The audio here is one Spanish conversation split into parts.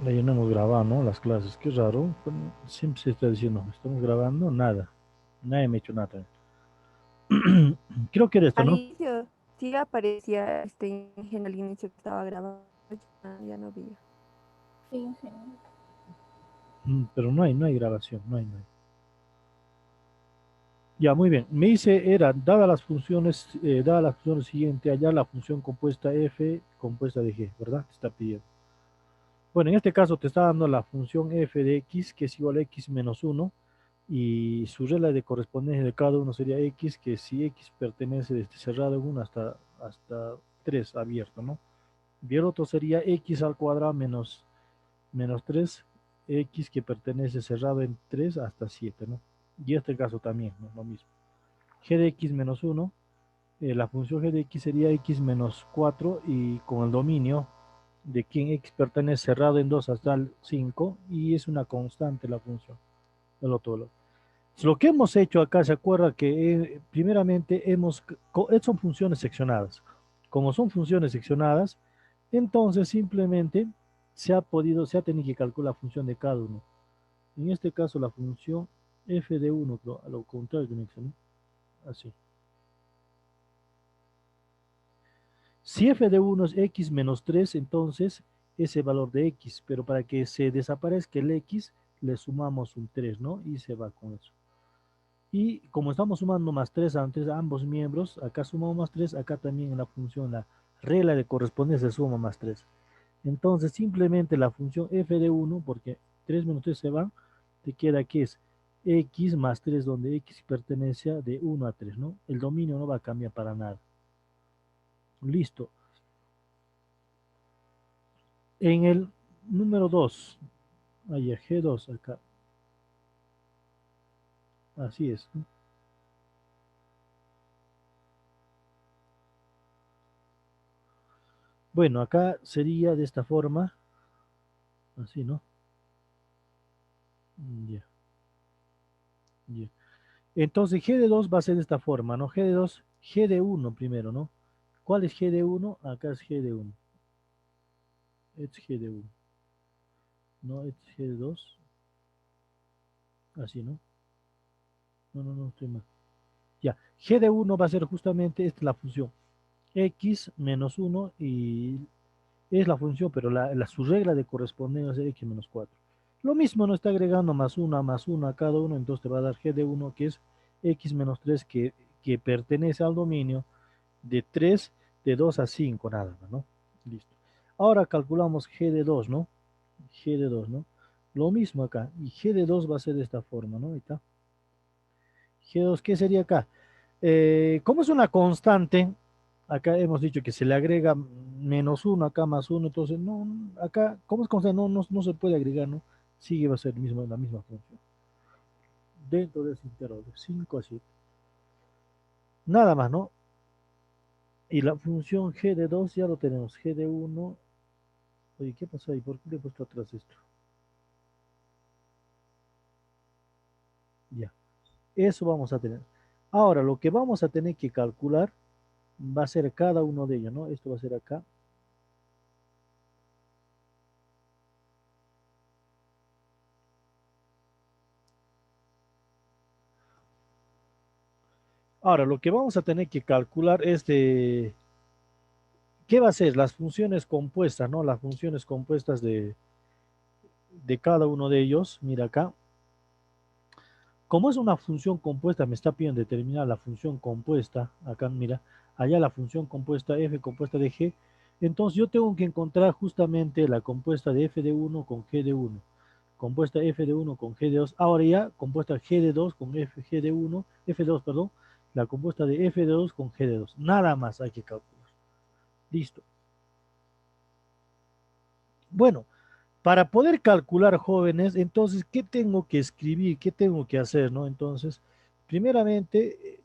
Ahí no hemos grabado, ¿no? Las clases, qué raro. Siempre se está diciendo, estamos grabando, nada. Nadie me ha hecho nada. Creo que era esto, Al ¿no? inicio sí aparecía este Ingen al inicio que estaba grabando, ya no veía. Ingen. Pero no hay grabación, no hay. Ya, muy bien. Me dice, era, dadas las funciones siguientes, hallar la función compuesta f compuesta de g, ¿verdad? Te está pidiendo. Bueno, en este caso te está dando la función f de x, que es igual a x menos uno, y su regla de correspondencia de cada uno sería x, que si x pertenece desde cerrado en 1 hasta 3 abierto, ¿no? Y el otro sería x al cuadrado menos 3 x que pertenece cerrado en 3 hasta 7, ¿no? Y este caso también, ¿no? Lo mismo. G de x menos uno, la función g de x sería x menos 4 y con el dominio de quien x pertenece cerrado en 2 hasta el 5 y es una constante la función, el otro lado. Lo que hemos hecho acá, se acuerda que primeramente son funciones seccionadas. Como son funciones seccionadas, entonces simplemente se ha tenido que calcular la función de cada uno. En este caso la función f de 1, a lo contrario, ¿no? Así. Si f de 1 es x menos 3, entonces ese valor de x, pero para que se desaparezca el x, le sumamos un 3, ¿no? Y se va con eso. Y como estamos sumando más 3 a ambos miembros, acá sumamos más 3, acá también en la función, la regla de correspondencia se suma más 3. Entonces simplemente la función f de 1, porque 3 menos 3 se van, te queda que es x más 3, donde x pertenece de 1 a 3, ¿no? El dominio no va a cambiar para nada. Listo. En el número 2, ahí G2 acá, así es, ¿no? Bueno, acá sería de esta forma, así, ¿no? Ya, ya. Entonces G de 2 va a ser de esta forma, ¿no? G de 2, G de 1 primero, ¿no? ¿Cuál es G de 1? Acá es G de 1. Es G de 1. No, es G de 2. Así, ¿no? No, estoy mal. Ya, G de 1 va a ser justamente esta la función. X menos 1 y es la función, pero su regla de correspondencia es X menos 4. Lo mismo nos está agregando más 1 a cada uno, entonces te va a dar G de 1 que es X menos 3 que pertenece al dominio de 3 de 2 a 5 nada más, ¿no? Listo. Ahora calculamos G de 2, ¿no? G de 2, ¿no? Lo mismo acá. Y G de 2 va a ser de esta forma, ¿no? Ahí está. G2, ¿qué sería acá? Como es una constante, acá hemos dicho que se le agrega menos 1, acá más 1, entonces no, acá, como es constante, no se puede agregar, ¿no? Sigue, va a ser la misma función. Dentro de ese intervalo, de 5 a 7. Nada más, ¿no? Y la función g de 2 ya lo tenemos, g de 1. Oye, ¿qué pasó ahí? ¿Por qué le he puesto atrás esto? Ya, eso vamos a tener. Ahora, lo que vamos a tener que calcular va a ser cada uno de ellos, ¿no? Esto va a ser acá. Ahora, lo que vamos a tener que calcular es ¿qué va a ser? Las funciones compuestas, ¿no? Las funciones compuestas de cada uno de ellos. Mira acá. Como es una función compuesta, me está pidiendo determinar la función compuesta. Acá, mira, allá la función compuesta f compuesta de g. Entonces yo tengo que encontrar justamente la compuesta de f de 1 con g de 1. Compuesta f de 1 con g de 2. Ahora ya, compuesta g de 2 con g de 1. F de 2, perdón. La compuesta de f de 2 con g de 2. Nada más hay que calcular. Listo. Bueno, para poder calcular jóvenes, entonces, ¿qué tengo que escribir? ¿Qué tengo que hacer? ¿No? Entonces, primeramente,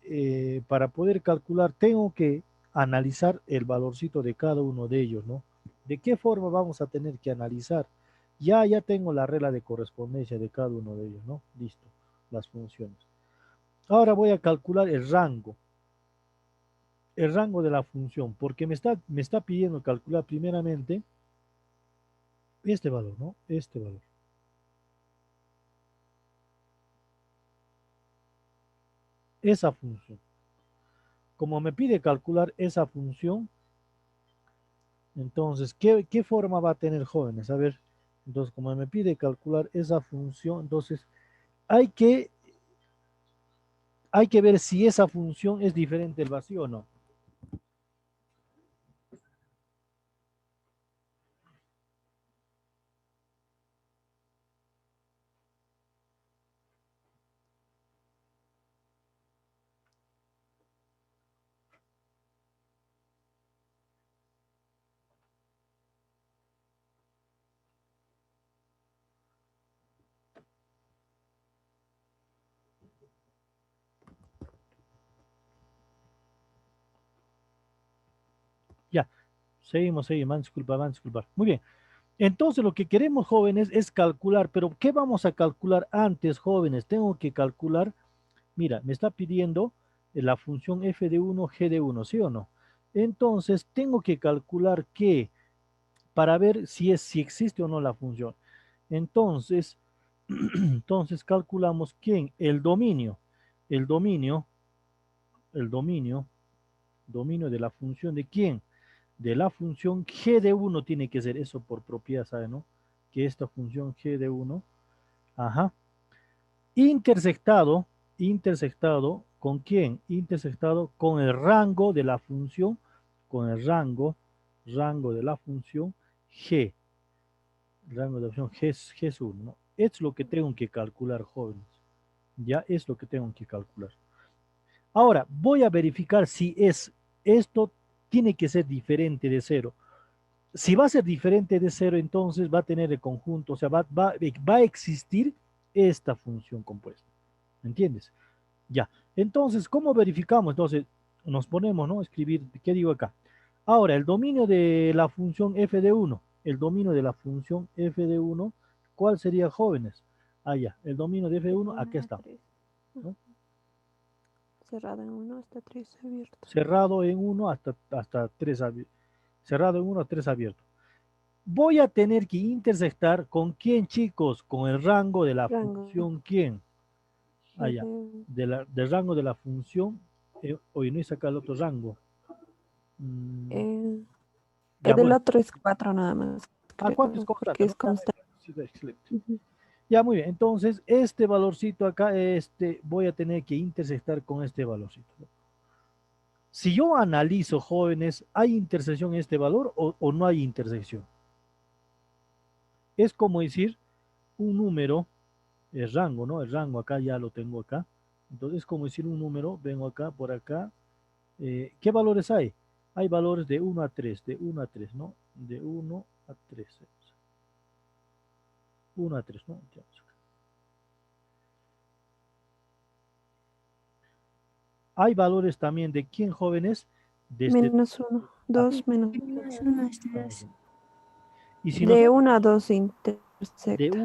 para poder calcular, tengo que analizar el valorcito de cada uno de ellos, ¿no? ¿De qué forma vamos a tener que analizar? Ya tengo la regla de correspondencia de cada uno de ellos, ¿no? Listo, las funciones. Ahora voy a calcular el rango de la función, porque me está pidiendo calcular primeramente Este valor, ¿no? Este valor. Esa función. Como me pide calcular esa función, entonces, ¿qué forma va a tener, jóvenes? A ver, entonces, como me pide calcular esa función, entonces hay que, hay que ver si esa función es diferente del vacío o no. Ya, seguimos, van a disculpar, van a disculpar. Muy bien. Entonces, lo que queremos, jóvenes, es calcular, pero ¿qué vamos a calcular antes, jóvenes? Tengo que calcular, mira, me está pidiendo la función f de 1, g de 1, ¿sí o no? Entonces, tengo que calcular qué para ver si existe o no la función. Entonces, entonces calculamos quién, el dominio, el dominio, el dominio, dominio de la función de quién, de la función g de 1 tiene que ser eso por propiedad, ¿sabe, no? Que esta función g de 1, ajá, intersectado, intersectado, ¿con quién? Intersectado con el rango de la función, con el rango de la función g, rango de la función g es 1, ¿no? Es lo que tengo que calcular, jóvenes. Ya es lo que tengo que calcular. Ahora, voy a verificar si esto tiene que ser diferente de 0. Si va a ser diferente de 0, entonces va a tener el conjunto, o sea, va a existir esta función compuesta. ¿Me entiendes? Ya. Entonces, ¿cómo verificamos? Entonces, nos ponemos, ¿no? Escribir, ¿qué digo acá? Ahora, el dominio de la función f de 1. El dominio de la función f de 1, ¿cuál sería, jóvenes? Ah, ya. El dominio de f de 1, aquí está, ¿no? Cerrado en 1 hasta 3 abierto. Cerrado en 1 hasta 3 abierto. Cerrado en 1 a 3 abierto. Voy a tener que intersectar con quién, chicos, con el rango de la Rango. función quién. Allá, del rango de la función. Hoy no hice acá el otro rango. Ya, El del bueno. otro es 4 nada más, ¿A cuánto es creo, porque constante, es no? constante. Sí, excelente. Ya, muy bien. Entonces, este valorcito acá, voy a tener que intersectar con este valorcito, ¿no? Si yo analizo, jóvenes, ¿hay intersección en este valor o no hay intersección? Es como decir un número, el rango, ¿no? El rango acá ya lo tengo acá. Entonces, es como decir un número, vengo acá, por acá. ¿Qué valores hay? Hay valores de 1 a 3, de 1 a 3, ¿no? De 1 a 3. 1 a 3, ¿no? Ya. Hay valores también de quién, jóvenes, desde Menos 1, 2 menos 1 hasta 2. y si de nosotros 1 a 2 de intersecta.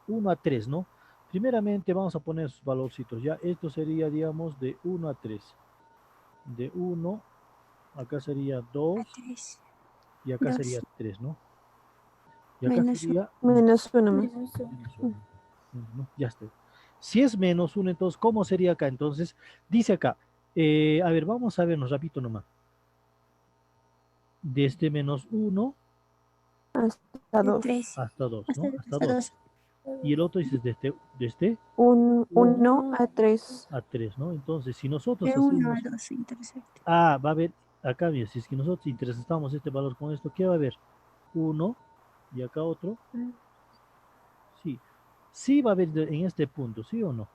1 a 3, ¿no? Primeramente vamos a poner sus valorcitos, ya. Esto sería, digamos, de 1 a 3. De 1, acá sería 2 y acá 2 sería 3, ¿no? Y acá menos 1. sería Menos 1 más. Menos 1. menos 1, ¿no? Ya está. Si es menos 1, entonces, ¿cómo sería acá? Entonces, dice acá, a ver, vamos a vernos, repito nomás. Desde menos 1 Hasta 2. 3. hasta 2, Hasta ¿no? 2. Hasta Hasta 2. 2. Y el otro dice desde 1 a 3. a 3, ¿no? Entonces, si nosotros De 1 a hacemos, 2 intersecta. va a haber, acá, mira, si es que nosotros intersectamos este valor con esto, ¿qué va a haber? 1 y acá otro, sí. Sí va a haber en este punto, ¿sí o no?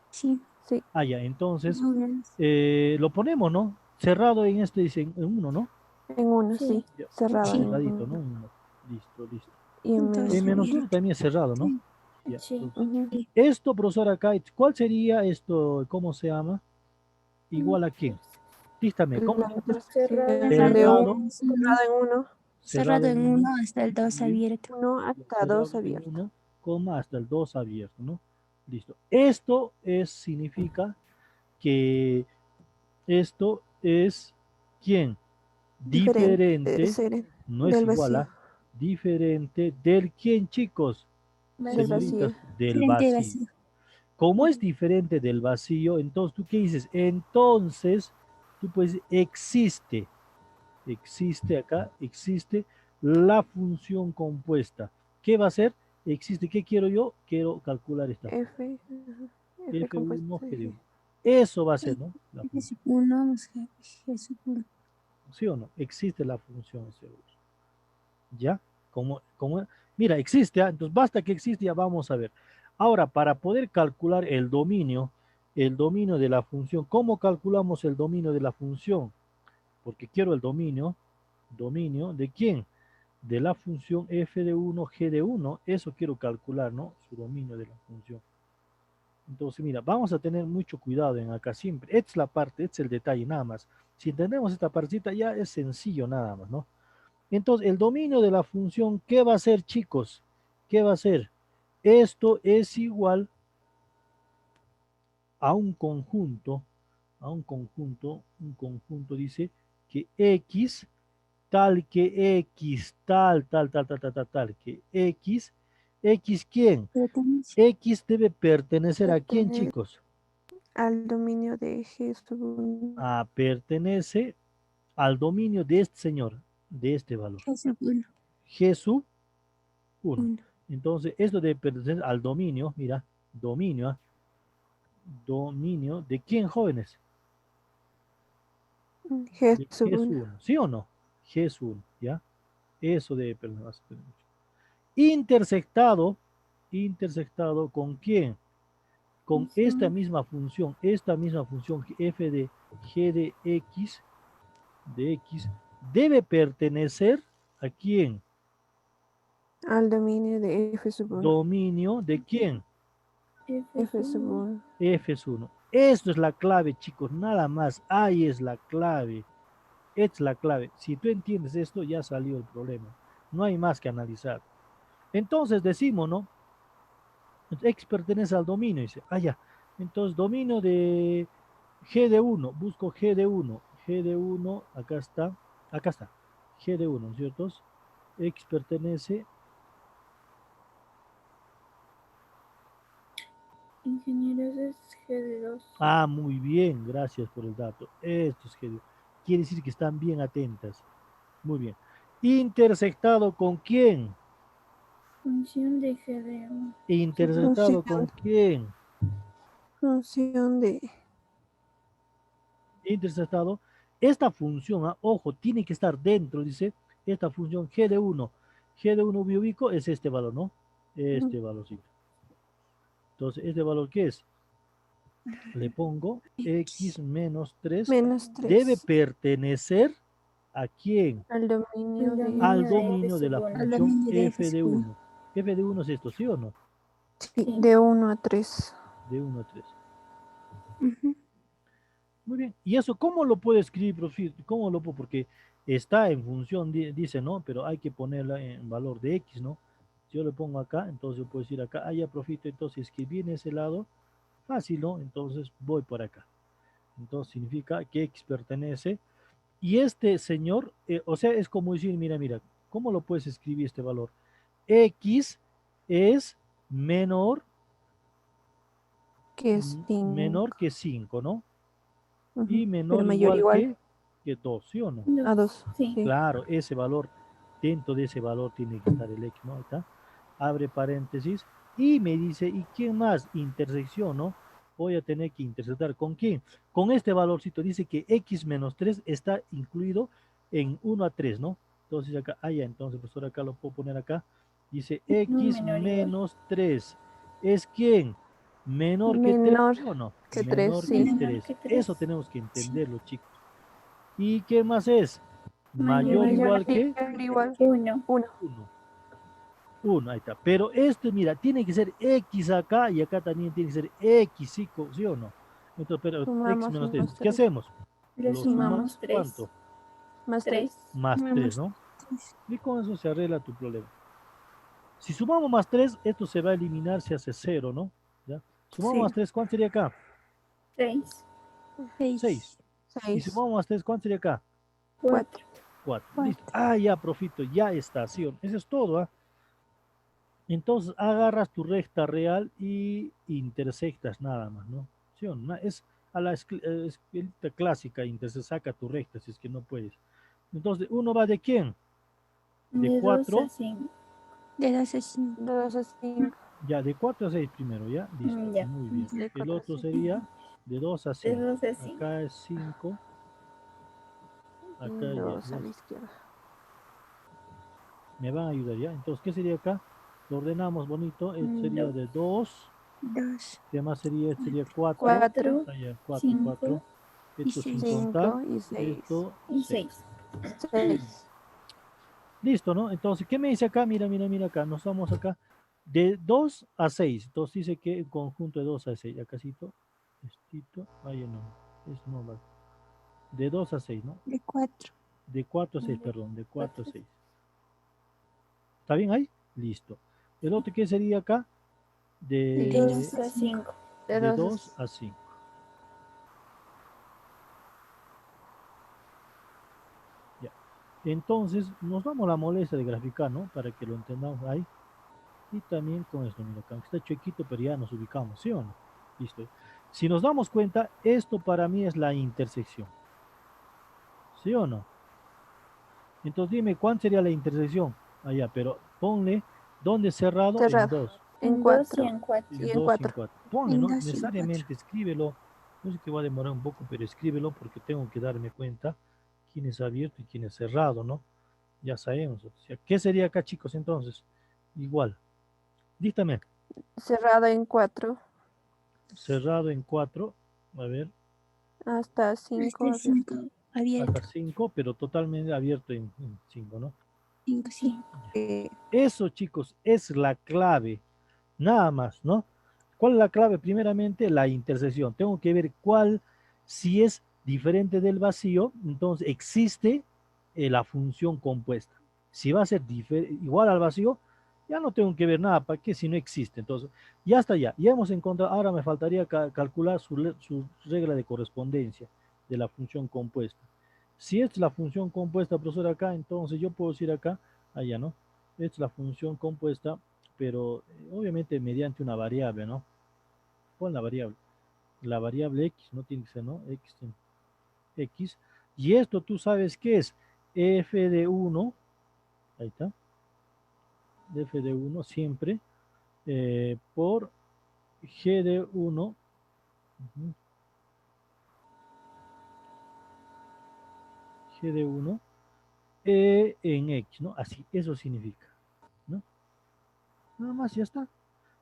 Sí. Sí. Ya, entonces, Más o menos. lo ponemos, ¿no? Cerrado en este, dice, en 1, ¿no? En 1, Sí. sí. Ya, Cerrado Sí. en cerradito, ¿no? 1. En 1. Listo, listo. Y en Entonces En menos 1. menos 1 abierto. también es cerrado, ¿no? Sí. Ya, Sí. entonces, Sí. esto, profesor, acá, ¿cuál sería esto? ¿Cómo se llama? Mm. ¿Igual a quién? Dístame, ¿cómo La se llama? intersección de Cerrado, 1. Cerrado en 1. cerrado Cerrado en en 1, 1 hasta el 2 bien, abierto. 1 hasta cerrado 2 en abierto. 1, coma, hasta el 2 abierto, ¿no? Listo. Esto significa que esto es, ¿quién? Diferente Diferente, no es del igual vacío. a, Diferente del quién, chicos. Del Señoritas, vacío. del Frente vacío. vacío. Como es diferente del vacío, entonces, ¿tú qué dices? Entonces, tú puedes, existe acá, existe la función compuesta. ¿Qué va a ser? Existe, ¿qué quiero yo? Quiero calcular esta F, ajá, F F1, compuesto de G1. G. Eso va a ser, ¿no? La G función. sub 1 más G sub 1. ¿Sí o no? Existe la función seguro. ¿Ya? Mira, existe, ¿ah? Entonces basta que existe, ya vamos a ver. Ahora, para poder calcular el dominio de la función, ¿cómo calculamos el dominio de la función? Porque quiero el dominio ¿de quién? De la función f de 1, g de 1, eso quiero calcular, ¿no? Su dominio de la función. Entonces, mira, vamos a tener mucho cuidado en acá siempre. Esta es la parte, este es el detalle, nada más. Si entendemos esta partecita, ya es sencillo nada más, ¿no? Entonces, el dominio de la función, ¿qué va a ser, chicos? ¿Qué va a ser? Esto es igual a un conjunto dice que x, tal que x, tal, que x, ¿quién? Pertenece. X debe pertenecer a quién, Pertenece chicos? al dominio de G sub 1. Pertenece al dominio de este señor, de este valor, G sub 1. G sub 1. 1. Entonces, esto debe pertenecer al dominio, mira, dominio, ¿ah? Dominio, ¿de quién, jóvenes? G De sub G sub 1. 1, ¿sí o no? G sub 1, ¿ya? Eso debe pertenecer. Intersectado, intersectado ¿con quién? Con esta misma función f de g de x, debe pertenecer a quién? Al dominio de F sub 1. Dominio de quién? F sub 1. F es 1. Esto es la clave, chicos, nada más. Ahí es la clave. Esta es la clave. Si tú entiendes esto, ya salió el problema. No hay más que analizar. Entonces decimos, ¿no? X pertenece al dominio. Dice, ya. Entonces, dominio de G de 1. Busco G de 1. G de 1, acá está. Acá está. G de 1, ¿cierto? X pertenece. Ingenieros es G de 2. Muy bien. Gracias por el dato. Esto es G de 1. Quiere decir que están bien atentas. Muy bien. ¿Intersectado con quién? Función de G de 1. ¿Intersectado con quién? Función de Intersectado. Esta función, ojo, tiene que estar dentro, dice, esta función G de 1. G de 1 ubico es este valor, ¿no? Este valorcito. Entonces, ¿este valor qué es? Le pongo x menos 3. menos Debe 3. pertenecer ¿a quién? Al dominio de Al de F dominio de sub la 1. Al función dominio de F f de sub 1. 1. F de 1 es esto, ¿sí o no? Sí, Sí. de 1 a 3. De 1 a 3. Ujú. Muy bien. ¿Y eso cómo lo puedo escribir, profe? ¿Cómo lo puedo? Porque está en función, dice, ¿no? Pero hay que ponerla en valor de x, ¿no? Si yo le pongo acá, entonces yo puedo decir acá, ya profito, entonces escribí en ese lado, fácil, ¿no? Entonces voy por acá. Entonces significa que x pertenece. Y este señor, o sea, es como decir, mira, ¿cómo lo puedes escribir este valor? X es menor, Que es 5. menor que 5, ¿no? Y Pero menor mayor igual igual que 2, ¿sí o no? a 2. Sí. Sí. Claro, ese valor, dentro de ese valor tiene que estar el X, ¿no? Ahí está. Abre paréntesis y me dice, ¿y quién más? Intersección, ¿no? Voy a tener que intersectar con quién. Con este valorcito dice que X menos 3 está incluido en 1 a 3, ¿no? Entonces acá, ya, entonces profesor acá lo puedo poner acá. Dice No X menor igual. menos 3. ¿Es quién? Menor que 3, Menor ¿sí o no? que 3, Menor que sí. Menor 3. que 3. Eso tenemos que Sí. entenderlo, chicos. ¿Y qué más es? Mayor Mayor igual Mayor que igual 1. 1. 1. 1, ahí está. Pero esto, mira, tiene que ser X acá y acá también tiene que ser X, ¿sí, ¿sí o no? Entonces, pero X Sumamos menos 3. los ¿Qué 3. hacemos? Le Lo sumamos sumamos, 3. ¿cuánto? Más 3. 3. Más 3, Sumamos ¿no? 3. Y con eso se arregla tu problema. Si sumamos más 3, esto se va a eliminar, se hace 0, ¿no? ¿Ya? Sumamos Sí. más 3, ¿cuánto sería acá? 6. 6. 6. Y 6. sumamos más 3, ¿cuánto sería acá? 4. 4. Listo. Ah, ya, profito, ya está, ¿sí o no? Eso es todo, ¿ah? Entonces agarras tu recta real y intersectas nada más, ¿no? ¿Sí o no? Es a la escuelita clásica, saca tu recta si es que no puedes. Entonces, uno va de quién? De De 2 a 4, 5. De 2 a 5. De 2 a 5. ya, de 4 a 6 primero, ¿ya? Listo, Ya. muy bien. De El 4 a otro 5. sería de 2 a De 5. 2 a 5. Acá es 5, acá es 10. 2 a la izquierda. Me van a ayudar, ¿ya? Entonces, ¿qué sería acá? Lo ordenamos bonito. Esto sería 2, de 2. 2, ¿Qué más sería? Esto sería 4. 4, 4, Allá, 4, 4. 5 y Esto sin 6. contar. 5 y 6. Esto y 6. 6. 6. Listo, ¿no? Entonces, ¿qué me dice acá? Mira, mira, mira acá. Nos vamos acá. De 2 a 6. Entonces dice que el conjunto de 2 a 6. Acácito. Estito. Ahí no. Esto no va. De 2 a 6, ¿no? De 4. De 4 a 6, De perdón. De 4 a 4. 6. ¿Está bien ahí? Listo. El otro, ¿qué sería acá? De De De 2 2 a a 5. 5. De de 2 2 a 5. Ya. Entonces, nos damos la molestia de graficar, ¿no? Para que lo entendamos ahí. Y también con esto, mira, acá está chuequito, pero ya nos ubicamos, ¿sí o no? Listo. Si nos damos cuenta, esto para mí es la intersección, ¿sí o no? Entonces dime, ¿cuál sería la intersección? Allá, pero ponle, ¿dónde cerrado? En cerrado. 2, En En 2 y 4. en 4. Y en en 2 y en 4. 4. Ponle, En ¿no? 2 y en 4. Necesariamente escríbelo. Yo sé que va a demorar un poco, pero escríbelo porque tengo que darme cuenta quién es abierto y quién es cerrado, ¿no? Ya sabemos. O sea, ¿qué sería acá, chicos, entonces? Igual. Dígame, Cerrado en 4. cerrado en 4. A ver, Hasta 5 Hasta abierto. 5 hasta abierto. 5, pero totalmente abierto en 5, ¿no? 5, sí. Sí. Eso, chicos, es la clave, nada más, ¿no? ¿Cuál es la clave? Primeramente, la intersección. Tengo que ver cuál, si es diferente del vacío, entonces existe la función compuesta. Si va a ser igual al vacío, ya no tengo que ver nada, ¿para qué? Si no existe. Entonces, ya está ya. Ya hemos encontrado, ahora me faltaría calcular su regla de correspondencia de la función compuesta. Si es la función compuesta, profesor, acá, entonces yo puedo decir acá, allá, ¿no? Es la función compuesta, pero obviamente mediante una variable, ¿no? ¿Cuál es la variable? La variable x, no tiene que ser, ¿no? X. Y esto tú sabes qué es f de 1, ahí está, f de 1 siempre por g de 1, g de 1 en x, ¿no? Así, eso significa, ¿no? Nada más, ya está.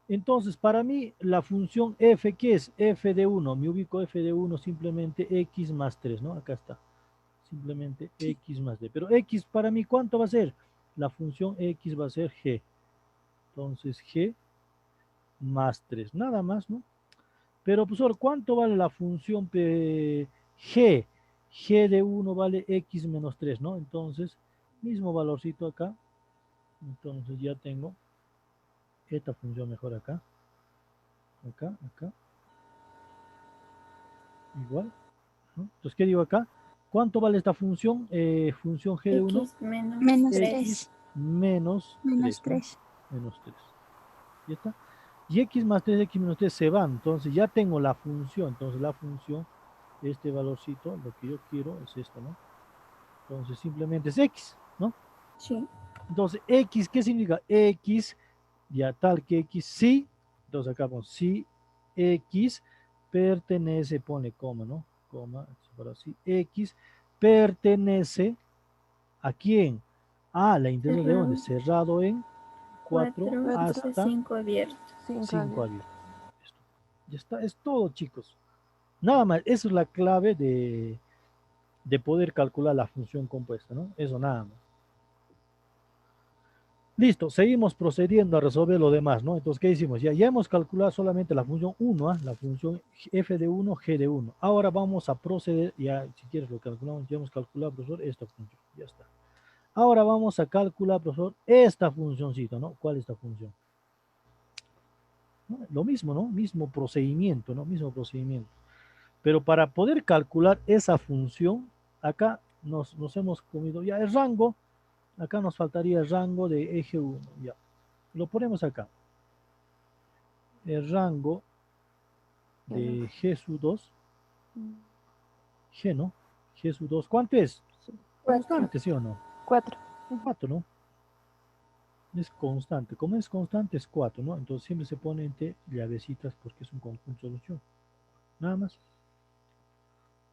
Entonces, para mí, la función f, ¿qué es? F de 1, me ubico f de 1 simplemente x más 3, ¿no? Acá está, simplemente x más d. Pero x para mí, ¿cuánto va a ser? La función x va a ser g. Entonces, g más 3, nada más, ¿no? Pero, profesor, ¿cuánto vale la función g? G de 1 vale x menos 3, ¿no? Entonces, mismo valorcito acá. Entonces, ya tengo esta función mejor acá. Acá, acá. Igual. ¿No? Entonces, ¿qué digo acá? ¿Cuánto vale esta función? Función g de 1, X menos Menos 3. x 3. menos Menos 3, ¿no? 3. Menos 3. ¿Ya está? Y x más 3, x menos 3 se van. Entonces ya tengo la función. Entonces la función, este valorcito, lo que yo quiero es esto, ¿no? Entonces simplemente es x, ¿no? Sí. Entonces x, ¿qué significa? X, ya tal que x, sí. Entonces acá pongo si x pertenece, pone coma, ¿no? Coma, para así, x pertenece ¿a quién? A la intersección de dónde? Cerrado. Cerrado en 4 4 hasta hasta 5 abierto. 5 5 abierto. abierto. Esto. Ya está, es todo, chicos. Nada más, esa es la clave de poder calcular la función compuesta, ¿no? Eso nada más. Listo, seguimos procediendo a resolver lo demás, ¿no? Entonces, ¿qué hicimos? Ya hemos calculado solamente la función 1, ¿ah? La función f de 1, g de 1. Ahora vamos a proceder, ya si quieres lo calculamos, ya hemos calculado, profesor, esta función, ya está. Ahora vamos a calcular, profesor, esta funcióncita, ¿no? ¿Cuál es esta función? ¿No? Lo mismo, ¿no? Mismo procedimiento, ¿no? Mismo procedimiento. Pero para poder calcular esa función, acá nos hemos comido. Ya, el rango, acá nos faltaría el rango de eje 1. Ya, lo ponemos acá. El rango de G sub 2, G, ¿no? G sub 2, ¿cuánto es? Constante, ¿sí o no? 4. 4, ¿no? Es constante. Como es constante, es 4, ¿no? Entonces siempre se pone entre llavecitas porque es un conjunto de solución. Nada más.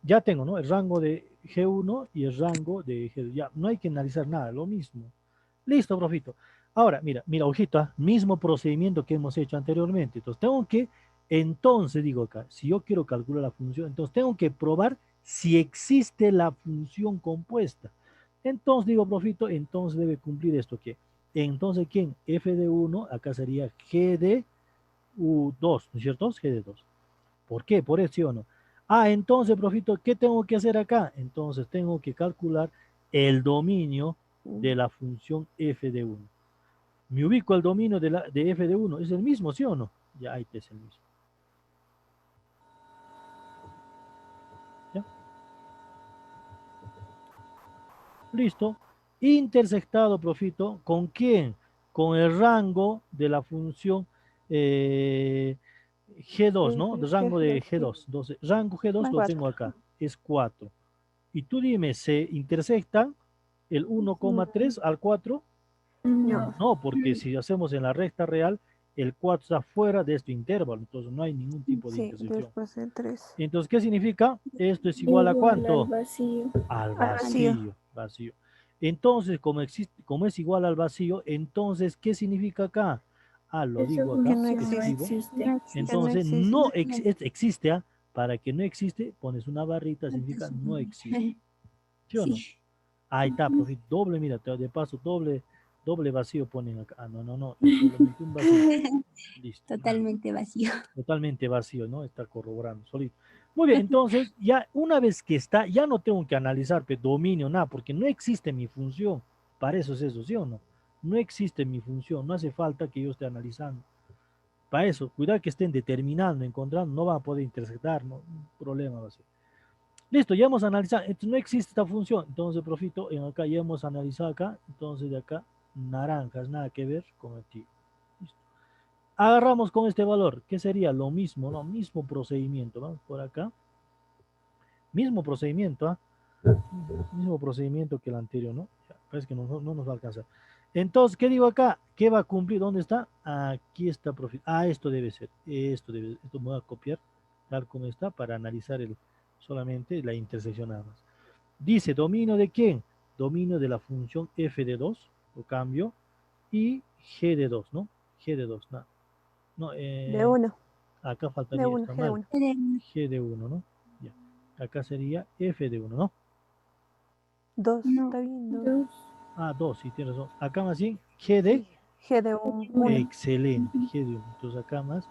Ya tengo, ¿no? El rango de G1 y el rango de G2. Ya, no hay que analizar nada, lo mismo. Listo, profito. Ahora, mira, ojito, mismo procedimiento que hemos hecho anteriormente. Entonces, entonces digo acá, si yo quiero calcular la función, entonces tengo que probar si existe la función compuesta. Entonces, digo, profito, entonces debe cumplir esto, que entonces, ¿quién? F de 1, acá sería G de U2, ¿no es cierto? G de 2. ¿Por qué? ¿Por eso sí o no? Entonces, profito, ¿qué tengo que hacer acá? Entonces, tengo que calcular el dominio de la función f de 1. Me ubico el dominio de f de 1. ¿Es el mismo, sí o no? Ya, ahí es el mismo. ¿Ya? Listo. Intersectado, profito, ¿con quién? Con el rango de la función G2, ¿no? El rango de G2. Entonces, rango G2 lo tengo acá, es 4. Y tú dime, ¿se intersectan el 1,3 al 4? No. No, porque si hacemos en la recta real, el 4 está fuera de este intervalo, entonces no hay ningún tipo de Sí, intersección. después el 3. Entonces, ¿qué significa? Esto es igual a Igual al ¿cuánto? vacío. Al Al vacío. vacío. Entonces, como es igual al vacío, entonces, ¿qué significa acá? Lo Esa digo acá, Que no función no existe. existe. No existe. entonces existe. no existe. Para que no existe, pones una barrita, significa no existe. ¿Sí o no? Sí, Ahí está, profit, doble, mira, de paso, doble vacío ponen acá. No, es solamente un vacío. Listo. totalmente vacío. Totalmente vacío, ¿no? Está corroborando, solito. Muy bien, entonces, ya una vez que está, ya no tengo que analizar dominio, nada, porque no existe mi función. Para eso es eso, ¿sí o no? No existe mi función, no hace falta que yo esté analizando. Para eso, cuidado que estén determinando, encontrando, no van a poder intersectar, ¿no? Un problema va a ser. Listo, ya hemos analizado, entonces no existe esta función, entonces profito, en acá ya hemos analizado acá, entonces de acá, naranjas, nada que ver con el tío. Listo. Agarramos con este valor, que sería lo mismo, ¿no? Mismo procedimiento, vamos por acá, mismo procedimiento, ¿ah? Mismo procedimiento que el anterior, ¿no? Ya, parece que no nos va a alcanzar. Entonces, ¿qué digo acá? ¿Qué va a cumplir? ¿Dónde está? Aquí está, profito. Esto debe ser, esto me voy a copiar tal como está para analizar solamente la intersección nada más. Dice, ¿dominio de quién? Dominio de la función f de 2, lo cambio, y g de 2, ¿no? G de 2, no, De 1. acá De faltaría, 1, está G de mal, 1. g de 1, ¿no? Ya. Acá sería f de 1, ¿no? 2. No, Está bien, 2. 2. 2, sí, tienes razón. Acá más bien, g de, Sí. G de 1. excelente, g de 1. Entonces acá más,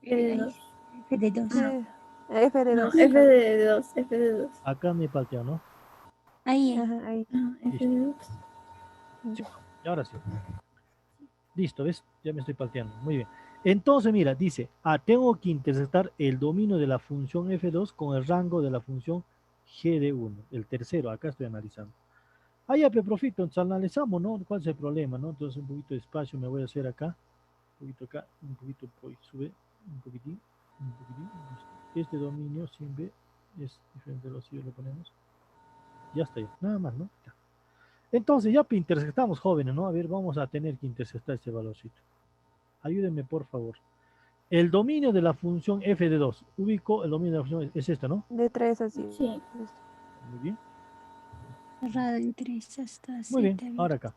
F de 2. F de 2. F de No, 2. F de 2. F de 2. acá me paltea, ¿no? Ahí, Ajá, ahí. F de 2. Sí, Ya. y ahora sí. Listo, ¿ves? Ya me estoy palteando. Muy bien. Entonces, mira, dice, tengo que intersectar el dominio de la función f2 con el rango de la función g de 1. El tercero, acá estoy analizando. Ya, profito, entonces analizamos, ¿no? ¿Cuál es el problema, no? Entonces, un poquito de espacio me voy a hacer acá. Un poquito acá, un poquito, pues, sube, un poquitín, un poquitín. Listo. Este dominio siempre es diferente de los si lo ponemos. Ya está, ya. Nada más, ¿no? Ya. Entonces, ya intersectamos, jóvenes, ¿no? A ver, vamos a tener que intersectar este valorcito. Ayúdenme, por favor. El dominio de la función f de 2. Ubico el dominio de la función, es esta, ¿no? De 3 así. Sí. Muy bien. cerrado en 3 hasta Muy bien, 7 ahora abierto. acá.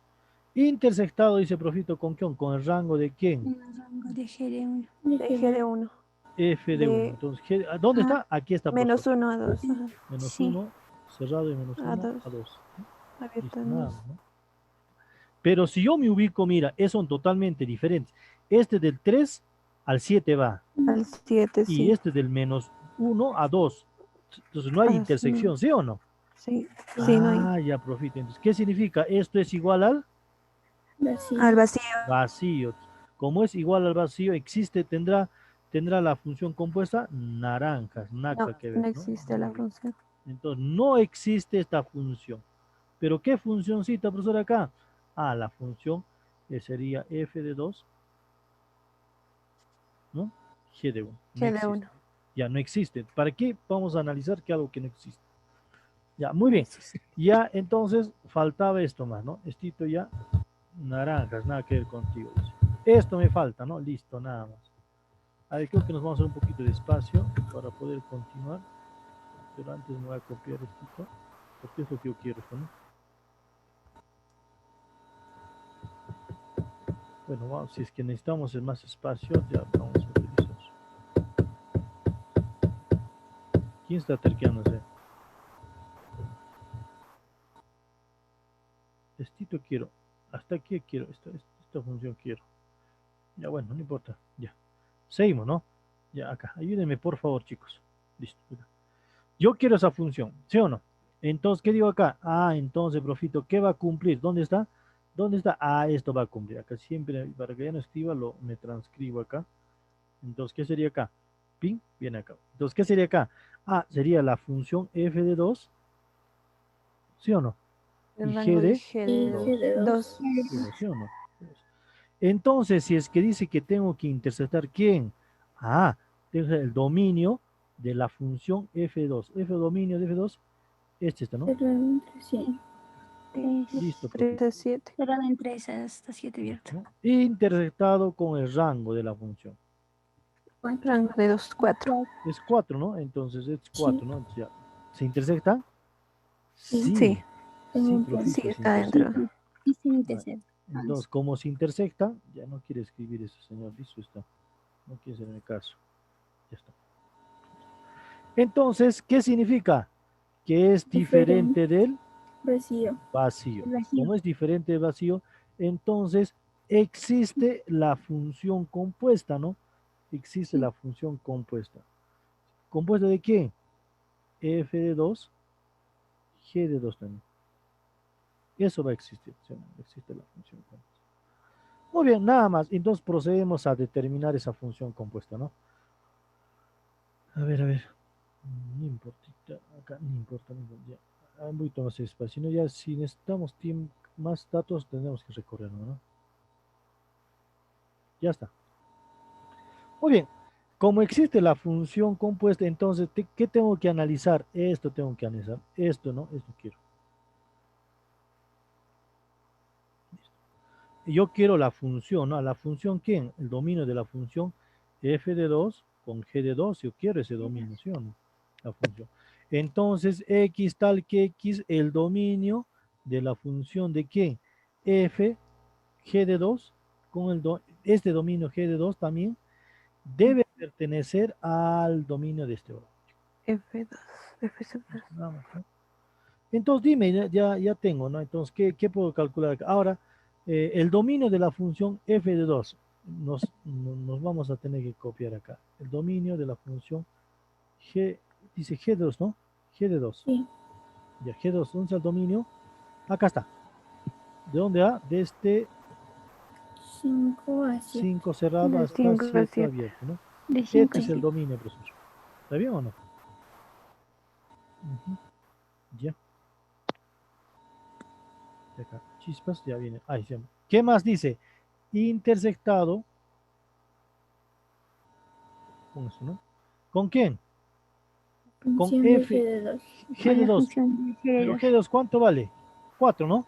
Intersectado, dice profito, ¿con quién? Con el rango de quién? Un rango de G de 1. De G de 1. F de 1. De Entonces, ¿dónde Ah, está? Aquí está, profesor. menos 1 a 2. Menos sí. 1, cerrado y menos A 1 2. a 2. Abierto Listo, a nada 2. más, ¿no? Pero si yo me ubico, mira, son totalmente diferentes. Este del 3 al 7 va. Al 7, Y sí. este del menos 1 a 2. Entonces no hay intersección, ¿sí o no? Sí. Sí, no hay. Ya, profito. Entonces, ¿qué significa? Esto es igual al Vacío. Al vacío. vacío. Como es igual al vacío, tendrá la función compuesta naranjas, nada No, que ver, no ¿no? existe la Muy bien. función. Entonces, no existe esta función. ¿Pero qué función cita, profesor, acá? Ah, la función sería f de 2, ¿no? G de 1. No G de existe. 1. Ya no existe. ¿Para qué vamos a analizar que algo que no existe? Ya, muy bien. Eso sí. Ya, entonces, faltaba esto más, ¿no? Estito ya, naranjas, nada que ver contigo. Dice. Esto me falta, ¿no? Listo, nada más. A ver, creo que nos vamos a hacer un poquito de espacio para poder continuar. Pero antes me voy a copiar esto, porque es lo que yo quiero, ¿no? Bueno, vamos, si es que necesitamos más espacio, ya vamos a utilizar. ¿Quién está terqueándose? Estito quiero. Hasta aquí quiero. Esta función quiero. Ya, bueno, no importa. Ya. Seguimos, ¿no? Ya, acá. Ayúdenme, por favor, chicos. Listo. Yo quiero esa función, ¿sí o no? Entonces, ¿qué digo acá? Ah, entonces, profito, ¿qué va a cumplir? ¿Dónde está? ¿Dónde está? Ah, esto va a cumplir. Acá siempre, para que ya no escriba, me transcribo acá. Entonces, ¿qué sería acá? Pin, viene acá. Entonces, ¿qué sería acá? Ah, sería la función f de 2, ¿sí o no? El Y rango g de de G Y de G de 2. 2. 1, ¿sí o no? Entonces, si es que dice que tengo que interceptar ¿quién? Ah, tengo el dominio de la función f2. F dominio de f2, este está, ¿no? Sí. Listo, 3 profito. a 7. Cerrado en 3 hasta 7 abierto. ¿No? Intersectado con el rango de la función. Rango de 2, 4. Es 4, ¿no? Entonces es Sí. 4, ¿no? Ya. ¿Se intersecta? Sí. Sí, Sí, Tengo sí, un sí punto. profito, se está Sí, dentro. intersecta. sí. Y sin Vale. interceptar. Entonces, como se intersecta, ya no quiere escribir eso, señor. Listo está. No quiere hacerme caso. Ya está. Entonces, ¿qué significa? Que es Diferente. diferente del Vacío. vacío. El vacío. Como es diferente del vacío, entonces existe la función compuesta, ¿no? Existe Sí. la función compuesta. ¿Compuesta de qué? F de 2, G de 2 también. Eso va a existir, ¿sí? Existe la función compuesta. Muy bien, nada más. Entonces procedemos a determinar esa función compuesta, ¿no? A ver, a ver. No importa, acá no importa, no importa. Ya. Un poquito más espacio. Si no, ya si necesitamos más datos, tendremos que recorrerlo, ¿no? Ya está. Muy bien. Como existe la función compuesta, entonces, ¿qué tengo que analizar? Esto tengo que analizar. Esto, ¿no? Esto quiero. Yo quiero la función, ¿no? ¿La función quién? El dominio de la función f de 2 con g de 2. Yo quiero ese dominio, ¿sí o no? La función. Entonces, x tal que x, el dominio de la función de qué? F, g de 2, con este dominio g de 2 también debe pertenecer al dominio de este orden. F2. F2. Nada más, ¿no? Entonces, dime, ya tengo, ¿no? Entonces, ¿qué puedo calcular acá? Ahora, el dominio de la función f de 2, nos vamos a tener que copiar acá. El dominio de la función g, dice g2, ¿no? G de 2. Sí. Ya, g2, ¿dónde está el dominio? Acá está. ¿De dónde va? Desde 5 a 7. 5 cerrado De hasta 5 a 7 7. abierto, ¿no? 5 Este a es el 7. dominio, profesor. ¿Está bien o no? Ujú. Ya. Acá, chispas, ya viene. Ahí se llama. ¿Qué más dice? Intersectado con eso, ¿no? ¿Con quién? Con Función de G f, de 2. g Con de la 2. función de G de Pero 2. g de 2, ¿cuánto vale? 4, ¿no?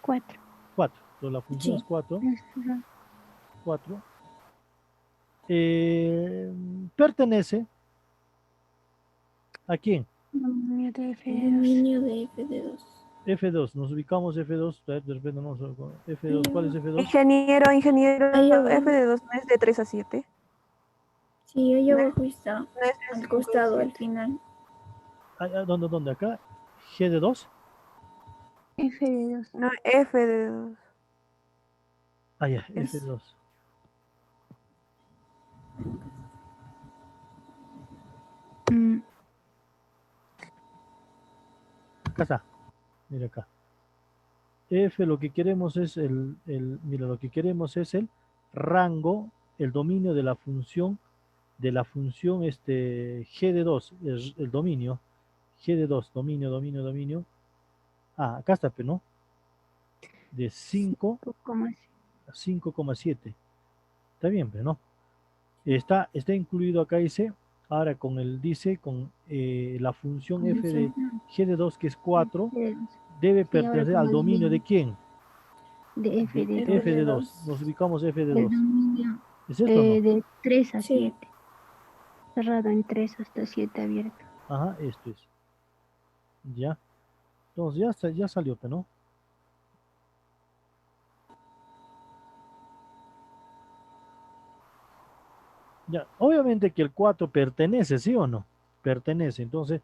4. 4. Entonces la función es Sí. 4. 4. Pertenece a quién? Dominio de F El de 2. dominio de F de 2. F2. Nos ubicamos F2. De repente no F2. ¿Cuál es F2? Ingeniero, Ahí F abajo. de 2 no es de 3 a 7. Sí, ahí No es, abajo está. no es Al de 5 a costado, al 7. final. ¿Dónde? Acá. G de 2. F de 2. No, F de 2. Ah, ya, Es F2. Acá está. Mira acá. F lo que queremos es mira, lo que queremos es el rango, el dominio de la función G de 2, el dominio G de 2, dominio, dominio, dominio. Ah, acá está, pero no. De 5 ¿Cómo es? a 5,7. Está bien, pero no. Está incluido acá, dice, ahora con el, dice, con la función f de g de 2, que es 4, debe Sí, ahora pertenecer como al dominio de quién? de F de F 2. de 2. Nos ubicamos F de El 2. dominio ¿Es esto o no? de 3 a Sí. 7. Cerrado en 3 hasta 7 abierto. Ajá, esto es. Ya. Entonces ya salió, pero no. Ya. Obviamente que el 4 pertenece, ¿sí o no? Pertenece. Entonces,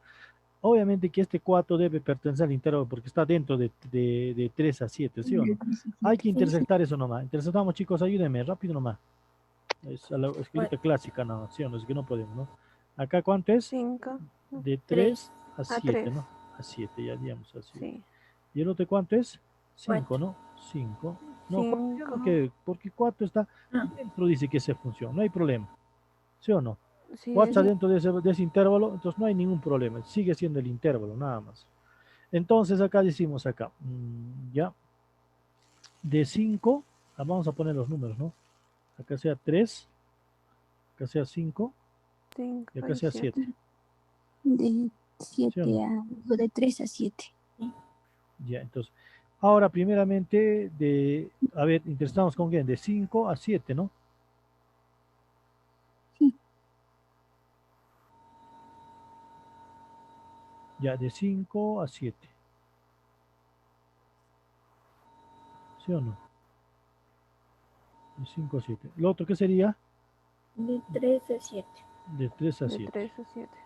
obviamente que este 4 debe pertenecer al intervalo porque está dentro de 3 a 7, ¿sí o De no? 3 a Hay 7. que Sí, sí. intersectar eso nomás. Intersectamos, chicos, ayúdenme, rápido nomás. Es a la escrita Cuatro. clásica, no, ¿sí o no? Es que no podemos, ¿no? Acá, ¿cuánto es? 5 De 3 3. a a 7, 3. ¿no? A 7, ya digamos a 7. Sí. ¿Y el otro cuánto es? 5, 4. ¿no? 5. No, 4 ya no 5. que, porque 4 está Ah, dentro, dice que esa función, no hay problema. ¿Sí o no? Sí, 4 está es. dentro de ese intervalo, entonces no hay ningún problema. Sigue siendo el intervalo, nada más. Entonces acá decimos acá, ya, de 5, vamos a poner los números, ¿no? Acá sea 3, acá sea 5 5 y acá y sea 7. 7. De ¿Sí o no? 7 a, de 3 a 7. Ya, entonces, ahora primeramente a ver, interesamos con quién, de 5 a 7, ¿no? Sí. Ya, de 5 a 7. ¿Sí o no? De 5 a 7. ¿Lo otro qué sería? de 3 a 7. De 3 a De 7. 3 a 7.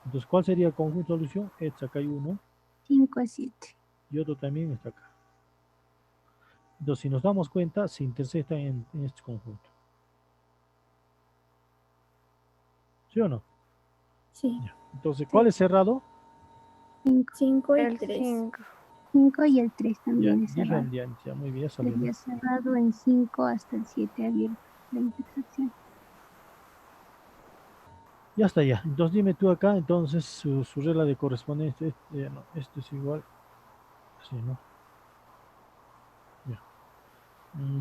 Entonces, ¿cuál sería el conjunto de solución? Este, acá hay uno 5 a 7. y otro también está acá. Entonces, si nos damos cuenta, se intersectan en este conjunto. ¿Sí o no? Sí. Ya. Entonces, ¿cuál Sí. es cerrado? 5. 5 y El 3. 5. 5 y el 3 Ya, también es cerrado. ya, muy bien, ya salió, ¿no? Sería cerrado en 5 hasta el 7 abierto. La intersección. Ya está, ya. Entonces, dime tú acá, entonces, su regla de correspondencia, no, esto es igual, sí, ¿no? Ya.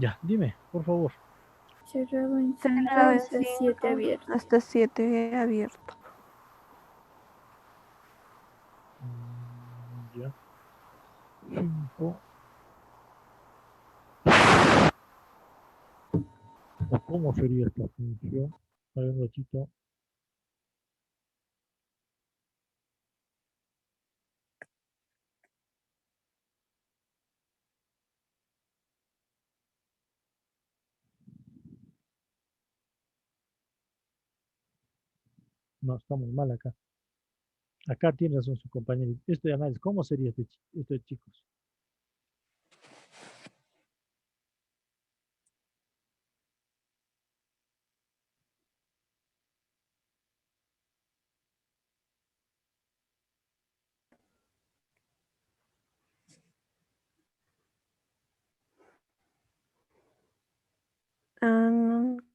Ya, dime, por favor. Cerrado en 5 Cerrado en hasta 7 5 abierto. hasta 7 abierto. Ya. 5. ¿Cómo sería esta función? A ver, un ratito. No, estamos mal acá. Acá tiene razón su compañero. Esto de análisis, ¿cómo sería esto de chicos?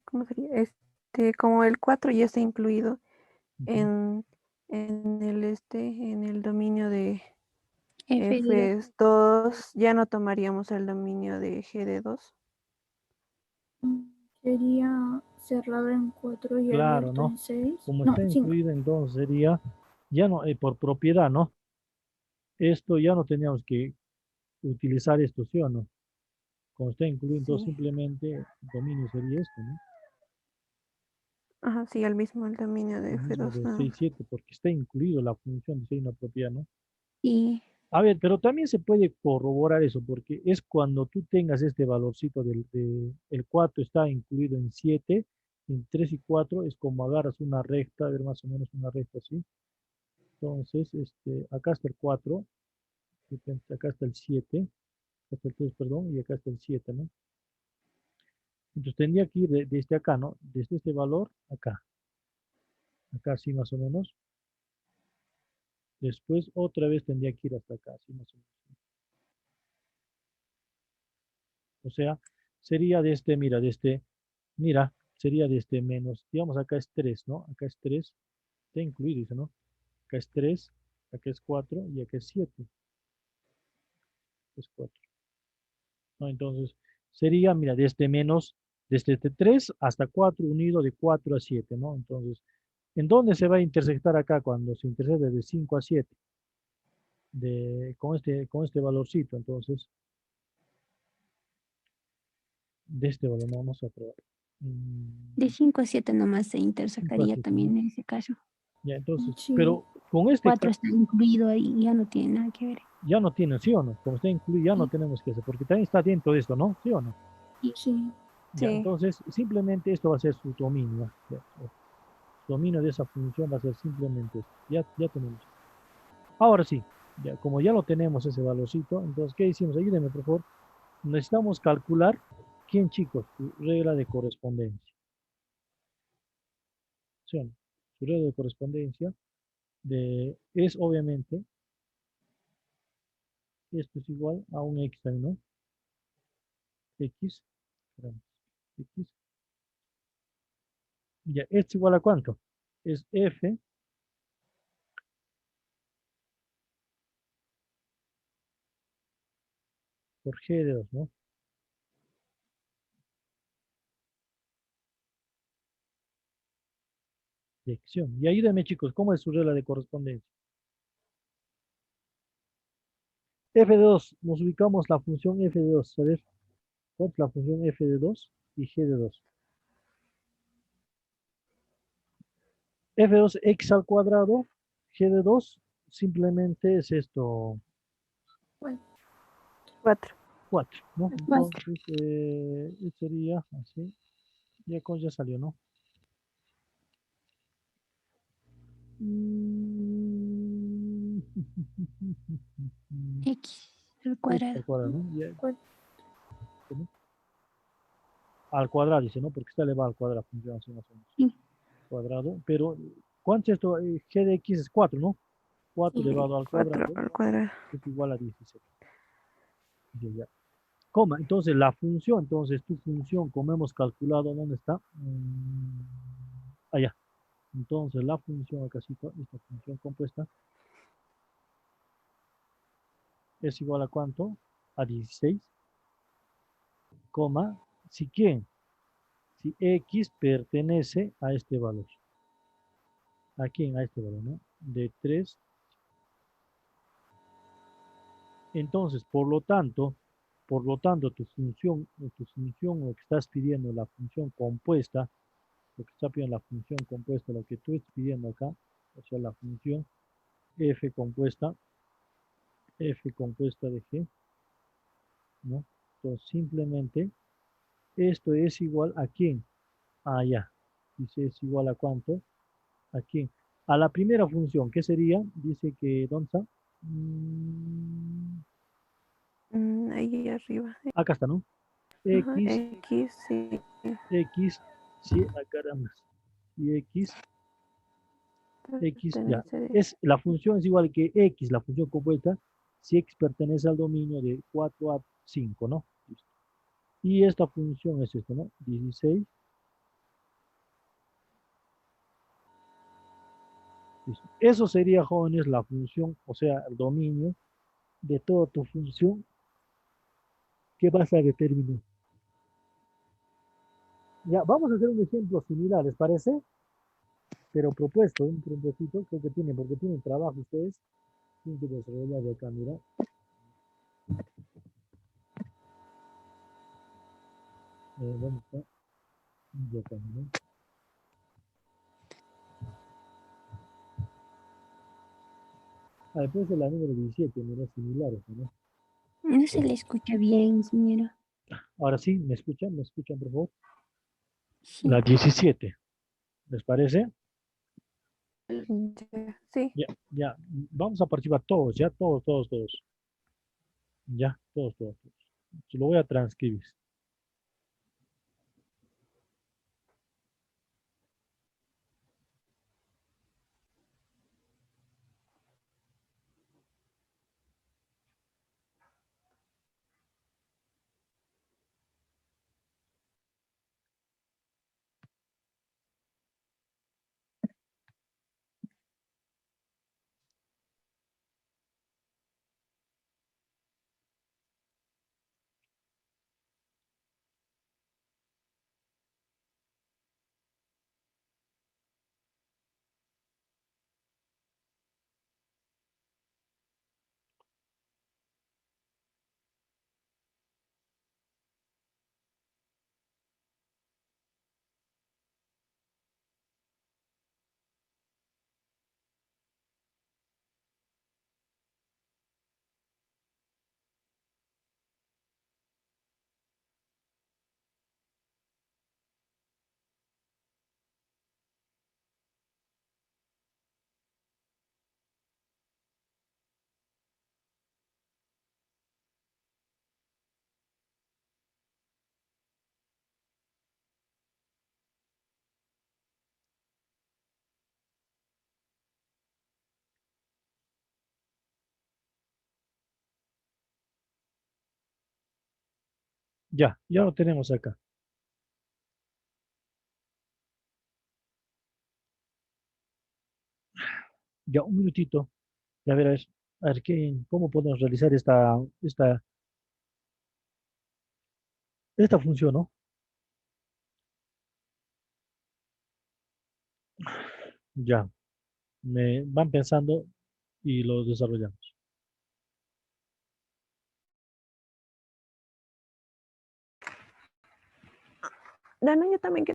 ¿Cómo sería? Como el 4 ya está incluido Ujú. en el dominio de F de 2. F2, ya no tomaríamos el dominio de G de 2. Sería cerrado en 4 y Claro, abierto ¿no? en 6. Como No, está 5. incluido, entonces sería, ya no, por propiedad, ¿no? Esto ya no teníamos que utilizar esto, ¿sí o no? Como está incluido, entonces Sí. simplemente el dominio sería esto, ¿no? Ajá, sí, el mismo el dominio de Ujú, lo F2 de nada 6 más. 7 porque está incluido la función de ser una propiedad, ¿no? Y A ver, pero también se puede corroborar eso, porque es cuando tú tengas este valorcito el 4 está incluido en 7, en 3 y 4 es como agarras una recta, a ver más o menos una recta así. Entonces, acá está el 4, acá está el 7, acá está el 3, perdón, y acá está el 7, ¿no? Entonces tendría que ir desde acá, ¿no? Desde este valor, acá sí más o menos. Después otra vez tendría que ir hasta acá, así más o menos. O sea, sería mira, sería menos, digamos acá es 3, ¿no? Acá es 3, está incluido, dice, ¿no? acá es 3, acá es 4 y acá es 7. Es 4. ¿No? Entonces, sería, mira, desde 3 hasta 4 unido de 4 a 7, ¿no? Entonces, ¿en dónde se va a intersectar acá cuando se intersecta de 5 a 7? Con este valorcito, entonces, de este valor, no vamos a probar. De 5 a 7 nomás se 5 a intersectaría 7, ¿no? también en ese caso. Ya, entonces, Sí. pero con este 4 está incluido ahí, ya no tiene nada que ver. ya no tiene, ¿sí o no? Como está incluido, ya no Sí, tenemos que hacer, porque también está dentro de esto, ¿no? ¿Sí o no? Sí. Ya, Sí. entonces, simplemente esto va a ser su dominio. Ya, su dominio de esa función va a ser simplemente esto. Ya tenemos. Ahora sí, ya, como ya lo tenemos ese valorcito, entonces, ¿qué hicimos? Ayúdenme, por favor. Necesitamos calcular, ¿quién, chicos? Su regla de correspondencia. ¿Sí o no? Su regla de correspondencia es obviamente, esto es igual a un x también, ¿no? X, esperamos, x, ya, esto es igual a cuánto? Es f por g de 2, ¿no? Dirección. Y ayúdenme, chicos, ¿cómo es su regla de correspondencia? F de 2, nos ubicamos la función f de 2, a ver, ¿cuál es la función f de 2 y g de 2? F de 2 x al cuadrado, g de 2 simplemente es esto, Bueno, 4. 4, ¿no? cuatro. Entonces, sería así, ya salió, ¿no? Mm, X al X cuadrado. al cuadrado, ¿no? ¿cuál? ¿No? Al cuadrado dice, ¿no? Porque está elevado al cuadrado, funciona así más o menos. Sí. Cuadrado, pero ¿cuánto es esto? G de x es 4, ¿no? 4 Sí. elevado al 4 cuadrado al cuadrado. es igual a 16. Ya. Coma, entonces la función, entonces tu función, como hemos calculado, ¿dónde está? Allá. Entonces la función, acá sí, esta función compuesta, es igual a cuánto? A 16, coma, si quién, si x pertenece a este valor. ¿A quién? A este valor, ¿no? De 3. Entonces, por lo tanto, tu función, lo que estás pidiendo, la función compuesta, lo que está pidiendo la función compuesta, lo que tú estás pidiendo acá, o sea, la función f compuesta de g, ¿no? Entonces, simplemente, esto es igual a quién, allá. Dice, es igual a cuánto, a quién. A la primera función, ¿qué sería? Dice que, ¿dónde está? Ahí arriba. Acá está, ¿no? Ajá, X, X, sí. X, sí, acá más. Y X, ya. Pertenece de La función es igual que X, la función compuesta, si X pertenece al dominio de 4 a 5, ¿no? Listo. Y esta función es esto, ¿no? 16. Listo. Eso sería, jóvenes, la función, o sea, el dominio de toda tu función que vas a determinar. Ya, vamos a hacer un ejemplo similar, ¿les parece? Pero propuesto, un propósito, creo que tienen, porque tienen trabajo ustedes, tienen que desarrollar de acá, mira. ¿Dónde está? De acá, mira. Ah, después de la número 17, mira, similares, ¿no? No se le escucha bien, señora. Ahora sí, ¿me escuchan? ¿Me escuchan, por favor? La Sí. 17, ¿les parece? Sí. Ya, ya, vamos a participar todos, ya, todos, todos, todos. Ya, todos, todos, todos. Se lo voy a transcribir. Ya lo tenemos acá. Ya, un minutito. Ya verás, a ver cómo podemos realizar esta función, ¿no? Ya, me van pensando y lo desarrollamos. Dana, yo también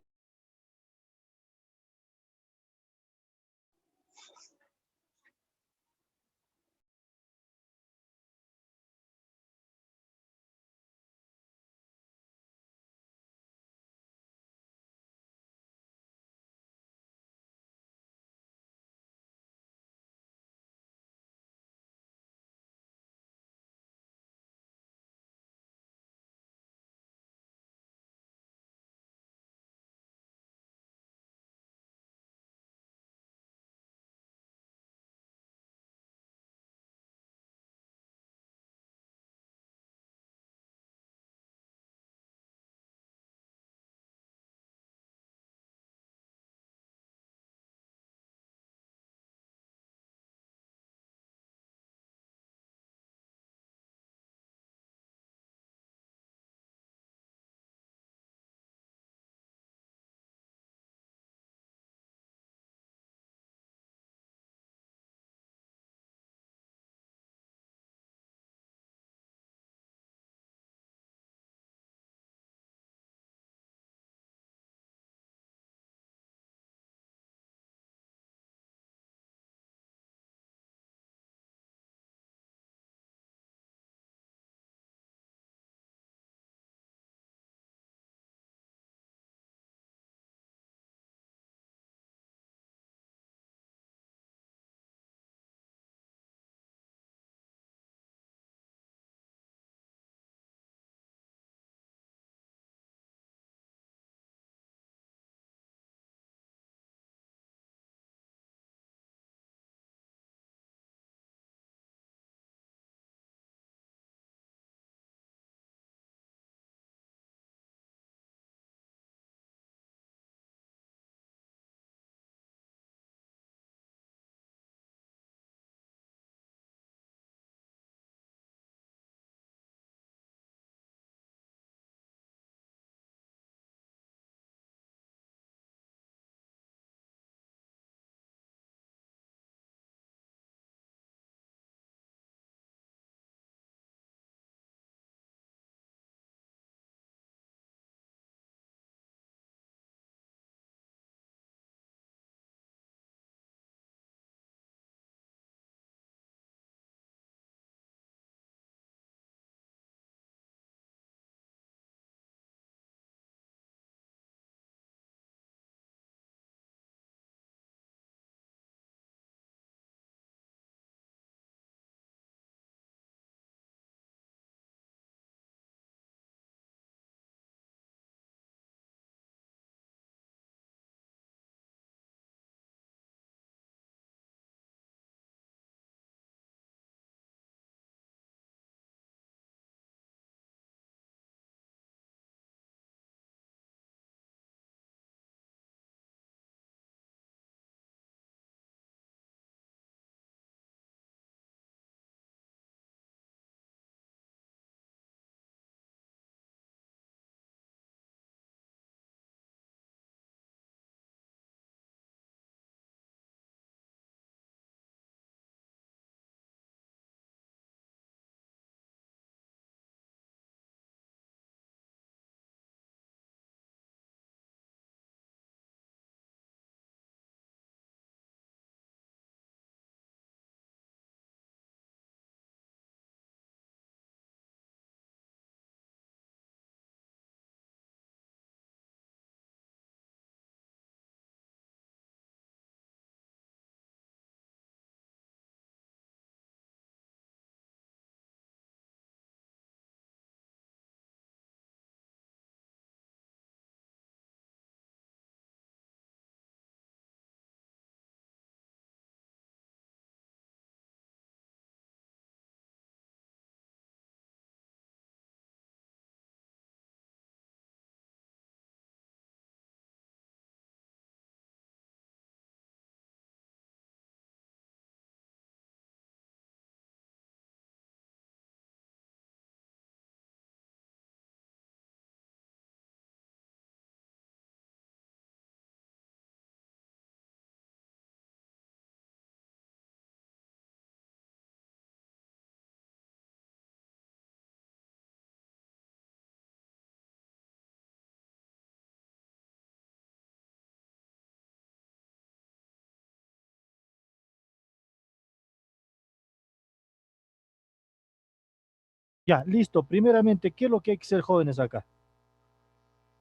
Ya, listo. Primeramente, ¿qué es lo que hay que ser jóvenes acá?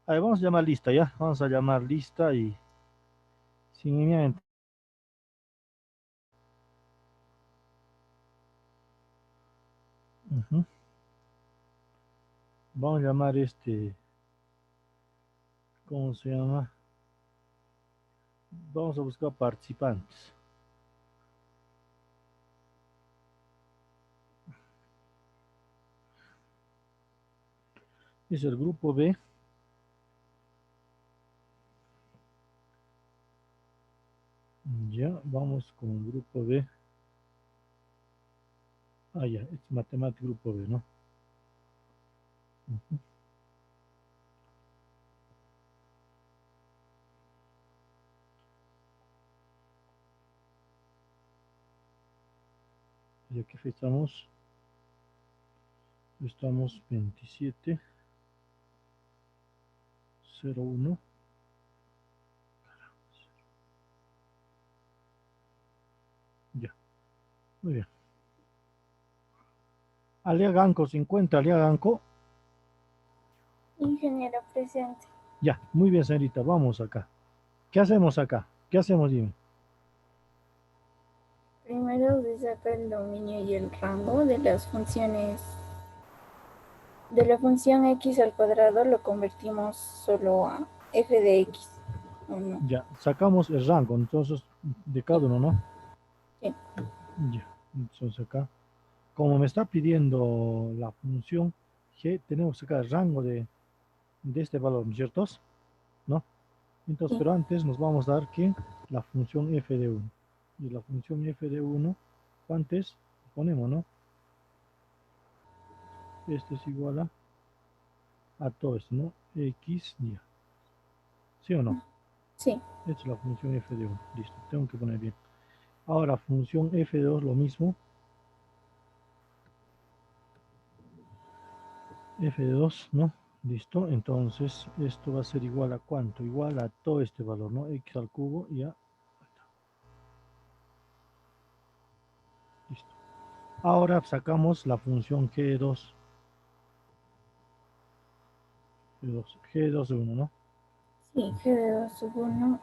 A ver, vamos a llamar lista, ¿ya? Vamos a llamar lista y sin Ujú. Vamos a llamar ¿cómo se llama? Vamos a buscar participantes. Es el grupo B. Ya, vamos con el grupo B. Ah, ya, es matemática grupo B, ¿no? Ujú. ¿Y qué fecha estamos? Estamos 27/01. Ya, muy bien. Alia Ganco, 50, Alia Ganco. Ingeniero presente. Ya, muy bien, señorita, vamos acá. ¿Qué hacemos acá? ¿Qué hacemos, dime? Primero se saca el dominio y el rango de las funciones. De la función x al cuadrado lo convertimos solo a f de x. ¿O no? Ya, sacamos el rango, entonces, de cada uno, ¿no? Sí. Ya, entonces acá, como me está pidiendo la función g, tenemos que sacar el rango de este valor, ¿no es cierto? ¿No? Entonces, Sí. pero antes nos vamos a dar que la función f de 1. Y la función f de 1, antes ponemos, ¿no? Esto es igual a todo esto, ¿no? X, ya. ¿Sí o no? Sí. Esta es la función f de 1. Listo, tengo que poner bien. Ahora, función f de 2, lo mismo. F de 2, ¿no? Listo, entonces esto va a ser igual a ¿cuánto? Igual a todo este valor, ¿no? X al cubo y a... Listo. Ahora sacamos la función G2. G2 de 1, ¿no? Sí, g de 2 sub 1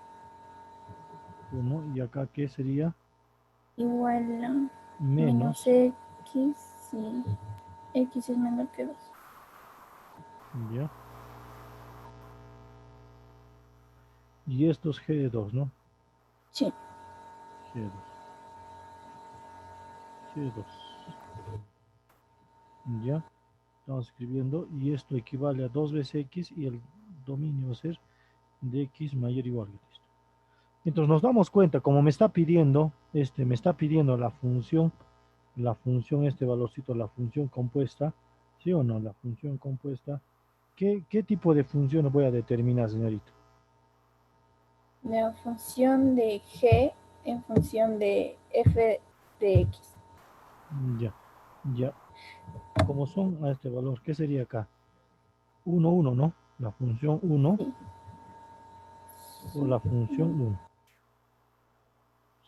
1, y acá ¿qué sería? igual a menos Menos, x si x es menor que 2. ¿ya? Y esto es G2, ¿no? Sí. G2, G2, ¿ya? Estamos escribiendo y esto equivale a 2 veces X y el dominio va a ser de X mayor o igual. Listo. Entonces nos damos cuenta, como me está pidiendo la función, este valorcito, la función compuesta, ¿sí o no? La función compuesta. ¿Qué tipo de función voy a determinar, señorita? La función de g en función de f de x. Ya, ya. Como son a este valor, ¿qué sería acá? 1, 1, ¿no? La función 1 Sí. o la función 1,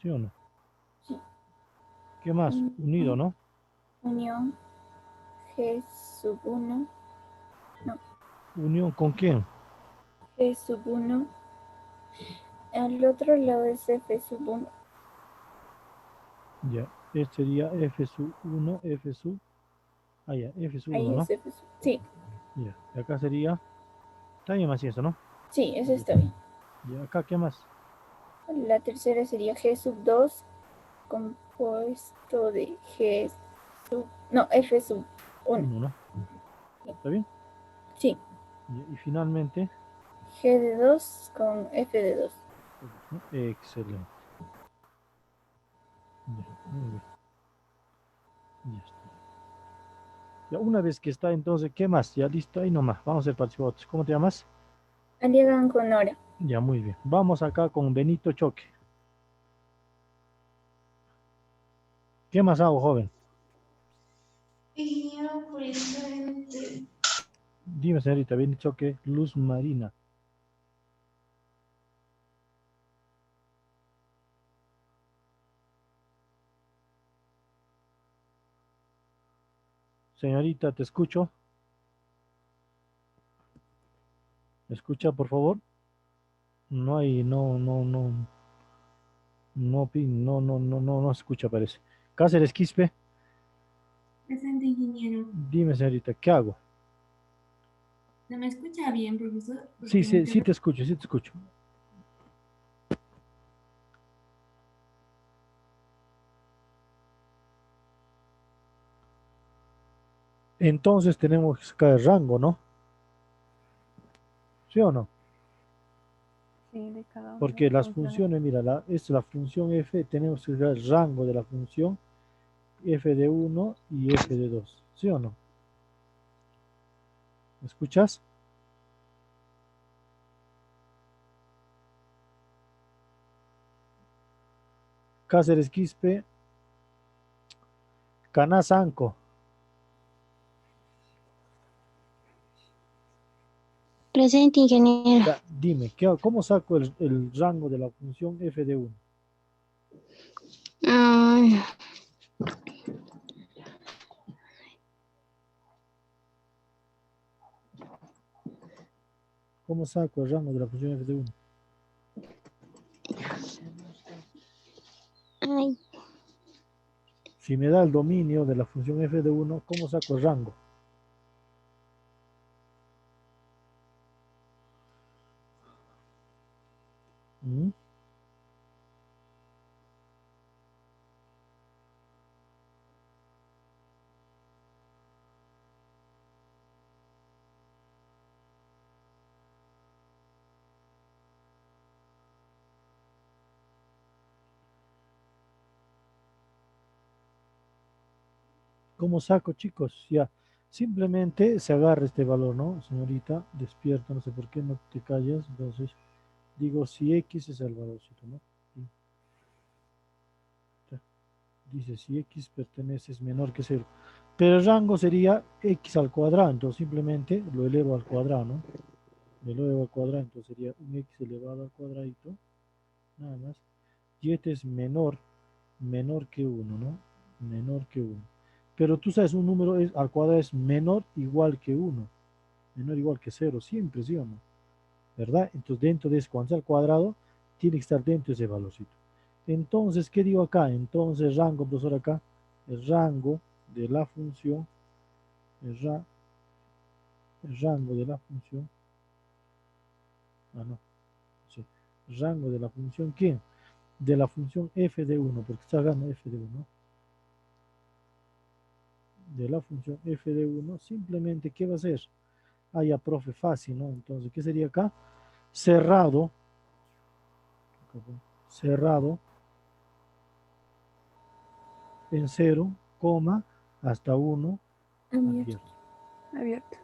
¿sí o no? Sí. ¿Qué más? Unido, ¿no? Unión g sub 1. No, ¿Unión con quién? g sub 1. Al otro lado es f sub 1. Ya, este sería f sub 1, ya, f sub 1, Ahí ¿no? es f sub. Sí, Ya, y acá sería, también más eso, ¿no? sí, eso Ya, está bien. y acá, ¿qué más? La tercera sería g sub 2 compuesto de g sub. No, f sub 1. 1, ¿no? ¿Está bien? Sí, Y finalmente, g de 2 con f de 2. ¿no? Excelente. Ya, muy bien. Ya está. Ya una vez que está, entonces, ¿qué más? Ya listo, ahí nomás. Vamos a hacer participantes. ¿Cómo te llamas? Aliegan con hora. Ya, muy bien. Vamos acá con Benito Choque. ¿Qué más hago, joven? Dime, señorita, Benito Choque, Luz Marina. Señorita, te escucho. ¿Me escucha, por favor? No hay, no escucha, parece. Cáceres Quispe, Presente, ingeniero. dime, señorita, ¿qué hago? ¿No me escucha bien, profesor? Sí, Porque sí, sí te escucho, sí te escucho. Entonces tenemos que sacar el rango, ¿no? ¿Sí o no? Sí, de cada una de Porque las las funciones. funciones, mira, es la función f, tenemos que sacar el rango de la función f de 1 y f de 2. ¿Sí o no? ¿Me escuchas? Cáceres Quispe, Canasanco. Presente, ingeniero. Ya, dime, ¿cómo saco el rango de la función f de 1? Mm, ¿Cómo saco el rango de la función f de 1? ay, Si me da el dominio de la función f de 1, ¿cómo saco el rango? ¿Mm? ¿Cómo saco, chicos? Ya, simplemente se agarra este valor, ¿no? Señorita, despierta, no sé por qué no te callas. Entonces, digo si x es el valorcito, ¿no? Y ya, dice si x pertenece es menor que 0. Pero el rango sería x al cuadrado, entonces simplemente lo elevo al cuadrado, ¿no? Lo elevo al cuadrado, entonces sería un x elevado al cuadradito, nada más. Y este es menor que 1, ¿no? Menor que 1. Pero tú sabes, un número al cuadrado es menor igual que 1, menor igual que 0, siempre, ¿sí o no? ¿Verdad? Entonces dentro de ese, cuando sea al cuadrado, tiene que estar dentro de ese valorcito. Entonces, ¿qué digo acá? Entonces, rango, profesor, acá, el rango de la función, el rango de la función, no, sí, rango de la función, ¿quién? De la función f de 1, porque está hablando f de 1, de la función f de 1, simplemente, ¿qué va a ser? Ah, ya, profe, fácil, ¿no? Entonces, ¿qué sería acá? Cerrado, cerrado en 0, coma, hasta 1, Abierto. abierto. Abierto.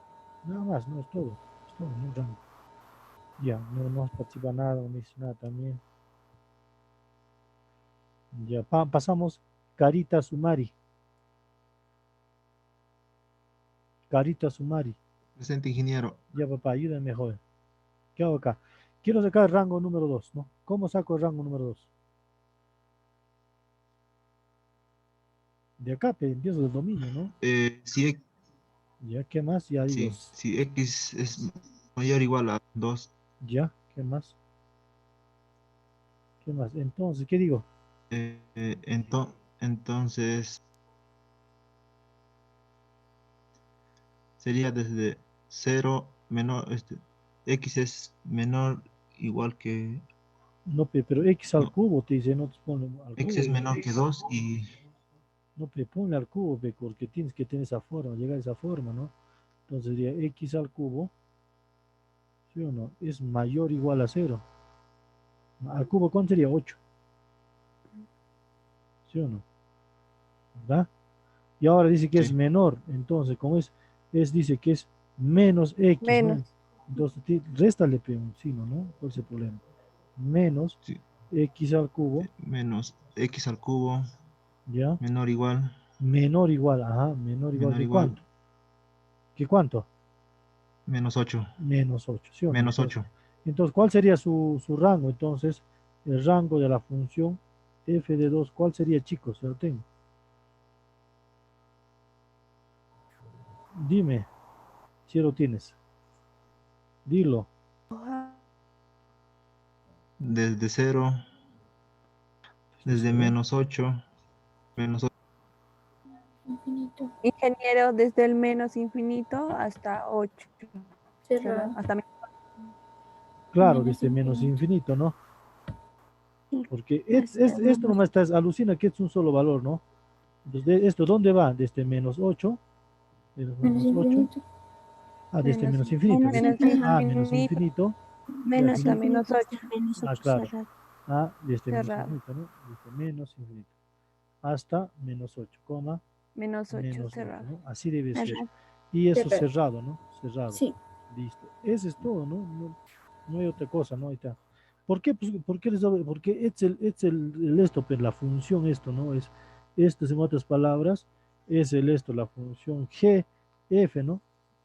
Nada más, no es todo, no es rango. Ya, no participa nada, no dice nada también. Ya, pasamos Carita Sumari. Carita Sumari. Presente, ingeniero. Ya, papá, ayúdame, joven. ¿Qué hago acá? Quiero sacar el rango número 2, ¿no? ¿Cómo saco el rango número 2? De acá empiezo el dominio, ¿no? Si, Ya, ¿qué más? Ya digo, si X es mayor o igual a 2, ya, ¿qué más? ¿Qué más? Entonces, ¿qué digo? entonces sería desde 0 menor, X es menor igual que, No, pero x al no, cubo te dice, no te pone al X cubo. es menor que 2 y No, ponle al cubo, porque tienes que tener esa forma, llegar a esa forma, ¿no? Entonces sería x al cubo, ¿sí o no? Es mayor o igual a 0. Al cubo, ¿cuánto sería? 8, ¿sí o no? ¿Verdad? Y ahora dice que es sí, menor, entonces, como dice que es menos x, Menos. ¿no? Entonces, réstale un signo, ¿no? ¿Cuál es el problema? Menos sí, x al cubo, menos X al cubo ¿ya? menor igual, Menor igual, ajá, menor igual menor que igual, cuánto. ¿Qué cuánto? menos 8, Menos 8, ¿sí o no? menos 8. Entonces, ¿cuál sería su rango? Entonces, el rango de la función f de 2, ¿cuál sería, chicos? Se lo tengo. Dime, si lo tienes. Dilo. Desde 0, desde Cero. menos 8, menos 8. Infinito. Ingeniero, desde el menos infinito hasta 8. Cerrado. Hasta Claro, Menos desde menos infinito. infinito, ¿no? Sí, Porque hasta esto menos. nomás está, alucina que es un solo valor, ¿no? Entonces, ¿esto dónde va? Desde menos 8, Menos menos 8, infinito. desde menos, menos infinito, Menos, dice. menos ajá, Menos infinito infinito, y al menos hasta final, menos infinito hasta 8. menos 8 claro. cerrado. Desde menos Cerrado. infinito, ¿no? Desde menos infinito. Hasta menos 8, coma, Menos 8 menos 8, cerrado. ¿no? Así debe ser. Cerrado. Y eso Cerrado. cerrado, ¿no? Cerrado. Sí. Listo. Ese es todo, ¿no? No hay otra cosa, ¿no? Ahí está. ¿Por qué? Pues, porque el esto, pero la función esto, ¿no? Esto, en otras palabras, es el esto, la función g, f, ¿no?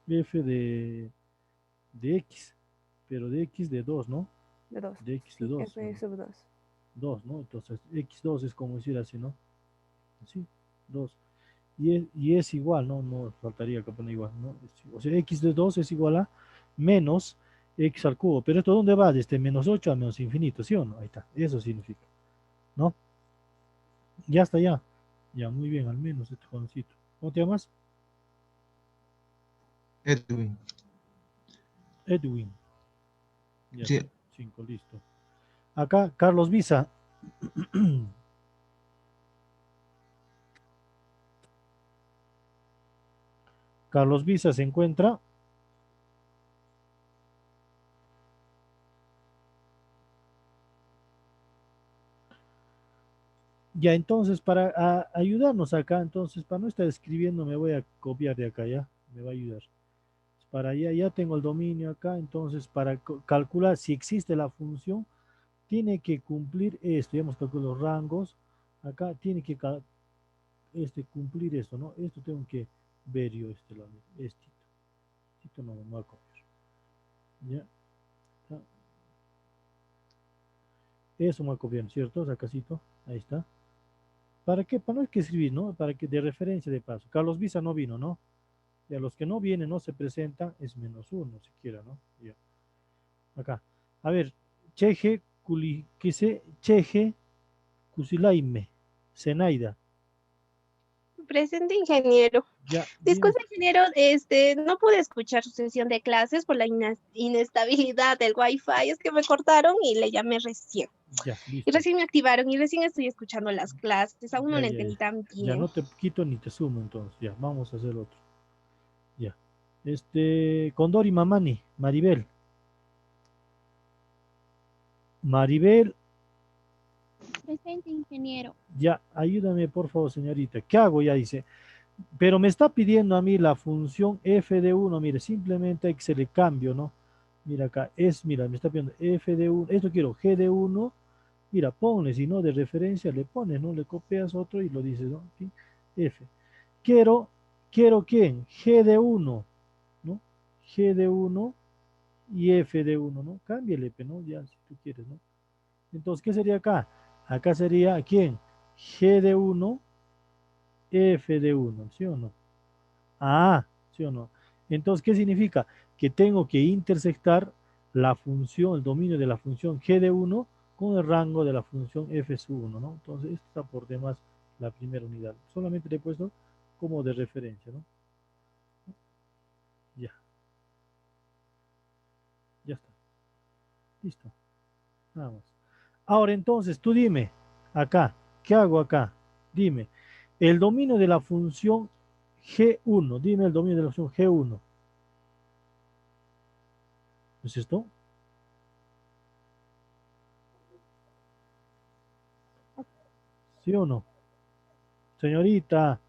F de x, pero de x de 2, ¿no? De 2. De x de Sí, 2, F sub 2. 2, ¿no? Entonces, x2 es como decir así, ¿no? Así, 2. Y es igual, ¿no? No faltaría que ponga igual, ¿no? O sea, x de 2 es igual a menos x al cubo. Pero esto, ¿dónde va? Desde menos 8 a menos infinito, ¿sí o no? Ahí está. Eso significa, ¿no? Ya está, ya. Ya, muy bien, al menos este jovencito. ¿Cómo te llamas? Edwin. Edwin. Ya Sí, está. 5, listo. Acá, Carlos Visa. Carlos Visa se encuentra. Ya, entonces, para ayudarnos acá, entonces, para no estar escribiendo, me voy a copiar de acá, ¿ya? Me va a ayudar. Para allá, ya tengo el dominio acá, entonces, para calcular si existe la función, tiene que cumplir esto. Ya hemos calculado los rangos. Acá tiene que cumplir esto, ¿no? Esto tengo que ver yo, esto no me va a copiar. Ya, está. Eso me va a copiar, ¿cierto? Sacasito, ahí está. ¿Para qué? Para no hay que escribir, ¿no? Para que de referencia de paso. Carlos Visa no vino, ¿no? Y a los que no vienen, no se presentan, es -1, siquiera, ¿no? Ya. Acá. A ver, Cheje Cusilaime, Zenaida. Presente, ingeniero. Ya, dime. Disculpe, ingeniero, no pude escuchar su sesión de clases por la inestabilidad del Wi-Fi. Es que me cortaron y le llamé recién. Ya, Y listo. recién me activaron y recién estoy escuchando las clases. Aún no Ya, lo ya, ya. entendí tan Ya bien. no te quito ni te sumo entonces. Ya, vamos a hacer otro. Ya. Condori Mamani, Maribel. Maribel, Presente, ingeniero. ya, ayúdame por favor, señorita. ¿Qué hago? Ya dice. Pero me está pidiendo a mí la función f de 1. Mire, simplemente hay que se le cambio, ¿no? Mira acá, mira, me está pidiendo f de 1. Esto quiero g de 1. Mira, ponle, si no de referencia, le pones, ¿no? Le copias otro y lo dices, ¿no? Fin, f. Quiero quién? G de 1, ¿no? G de 1 y f de 1, ¿no? Cámbiale, ¿no? Ya, si tú quieres, ¿no? Entonces, ¿qué sería acá? Acá sería, ¿quién? G de 1, f de 1, ¿sí o no? Ah, ¿sí o no? Entonces, ¿qué significa? Que tengo que intersectar la función, el dominio de la función g de 1 con el rango de la función f sub 1, ¿no? Entonces, esto está por demás la primera unidad. Solamente le he puesto como de referencia, ¿no? Ya, ya está. Listo. Nada más. Ahora entonces, tú dime, acá, ¿qué hago acá? Dime, el dominio de la función g1, dime el dominio de la función g1. ¿Es esto? ¿Sí o no? Señorita,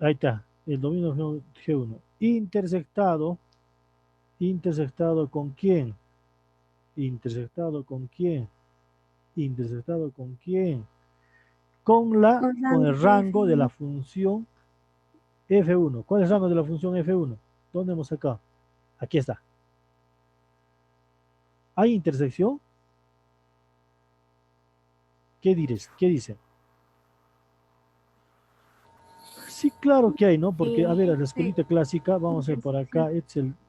ahí está, el dominio G1. Intersectado con quién, intersectado con quién, intersectado con quién, Con con rango el de rango de la F1. función F1. ¿Cuál es el rango de la función F1? ¿Dónde hemos sacado? Aquí está. ¿Hay intersección? ¿Qué dices? ¿Qué dice? Sí, claro que hay, ¿no? Porque, a Sí, ver, a la escuelita clásica, vamos a ver por acá,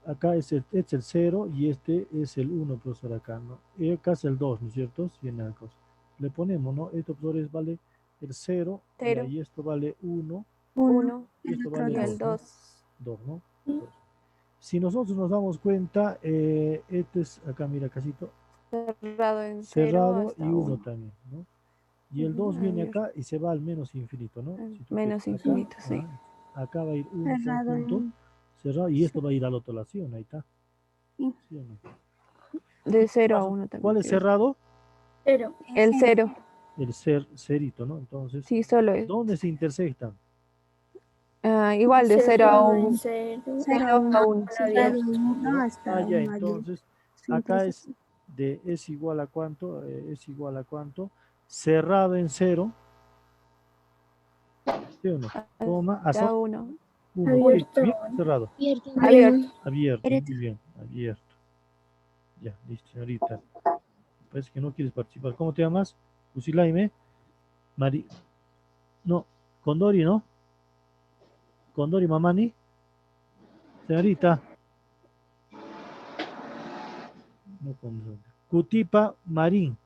acá es el 0 y este es el 1, profesor, acá, ¿no? Y acá es el 2, ¿no es cierto? Sí, en la cosa. Le ponemos, ¿no? Esto, profesores, vale el 0, y 0, ahí esto vale 1, 1, 1 y esto el otro vale y el 2, ¿no? 2. 2, ¿no? sí. Si nosotros nos damos cuenta, este es, acá mira, casito, Cerrado en 0 cerrado hasta y 1 1. también, ¿no? Y el 2 viene acá y se va al menos infinito, ¿no? Si tú quieres Menos acá, infinito, sí. acá va a ir 1 cerrado conjunto, en cerrado, y esto va a ir al otro lado, ¿sí o no? Ahí está. sí, ¿Sí o no? De 0 a Caso, 1 también. ¿cuál es creo. cerrado? Pero, El 0, El cerito, ¿no? Entonces, sí, solo es. ¿dónde se intersectan? Igual de 0 a cerrado en 1. 0, 0 a 0 1, a 1. cerrado abierto. en 1 hasta Ah, ya, 1 abierto. entonces, Su acá es intersección. es igual a cuánto, es igual a cuánto, cerrado en 0, ¿sí o no? Coma, hasta Hasta 1. 1, ¿qué? Abierto. ¿Abierto o cerrado? Abierto. Abierto. Abierto, Abierto. muy bien, abierto. Ya, listo, señorita. Parece que no quieres participar. ¿Cómo te llamas? Lucilaime. Mari. No, Condori, ¿no? Condori Mamani. Señorita. No, Condori. Cutipa Marín.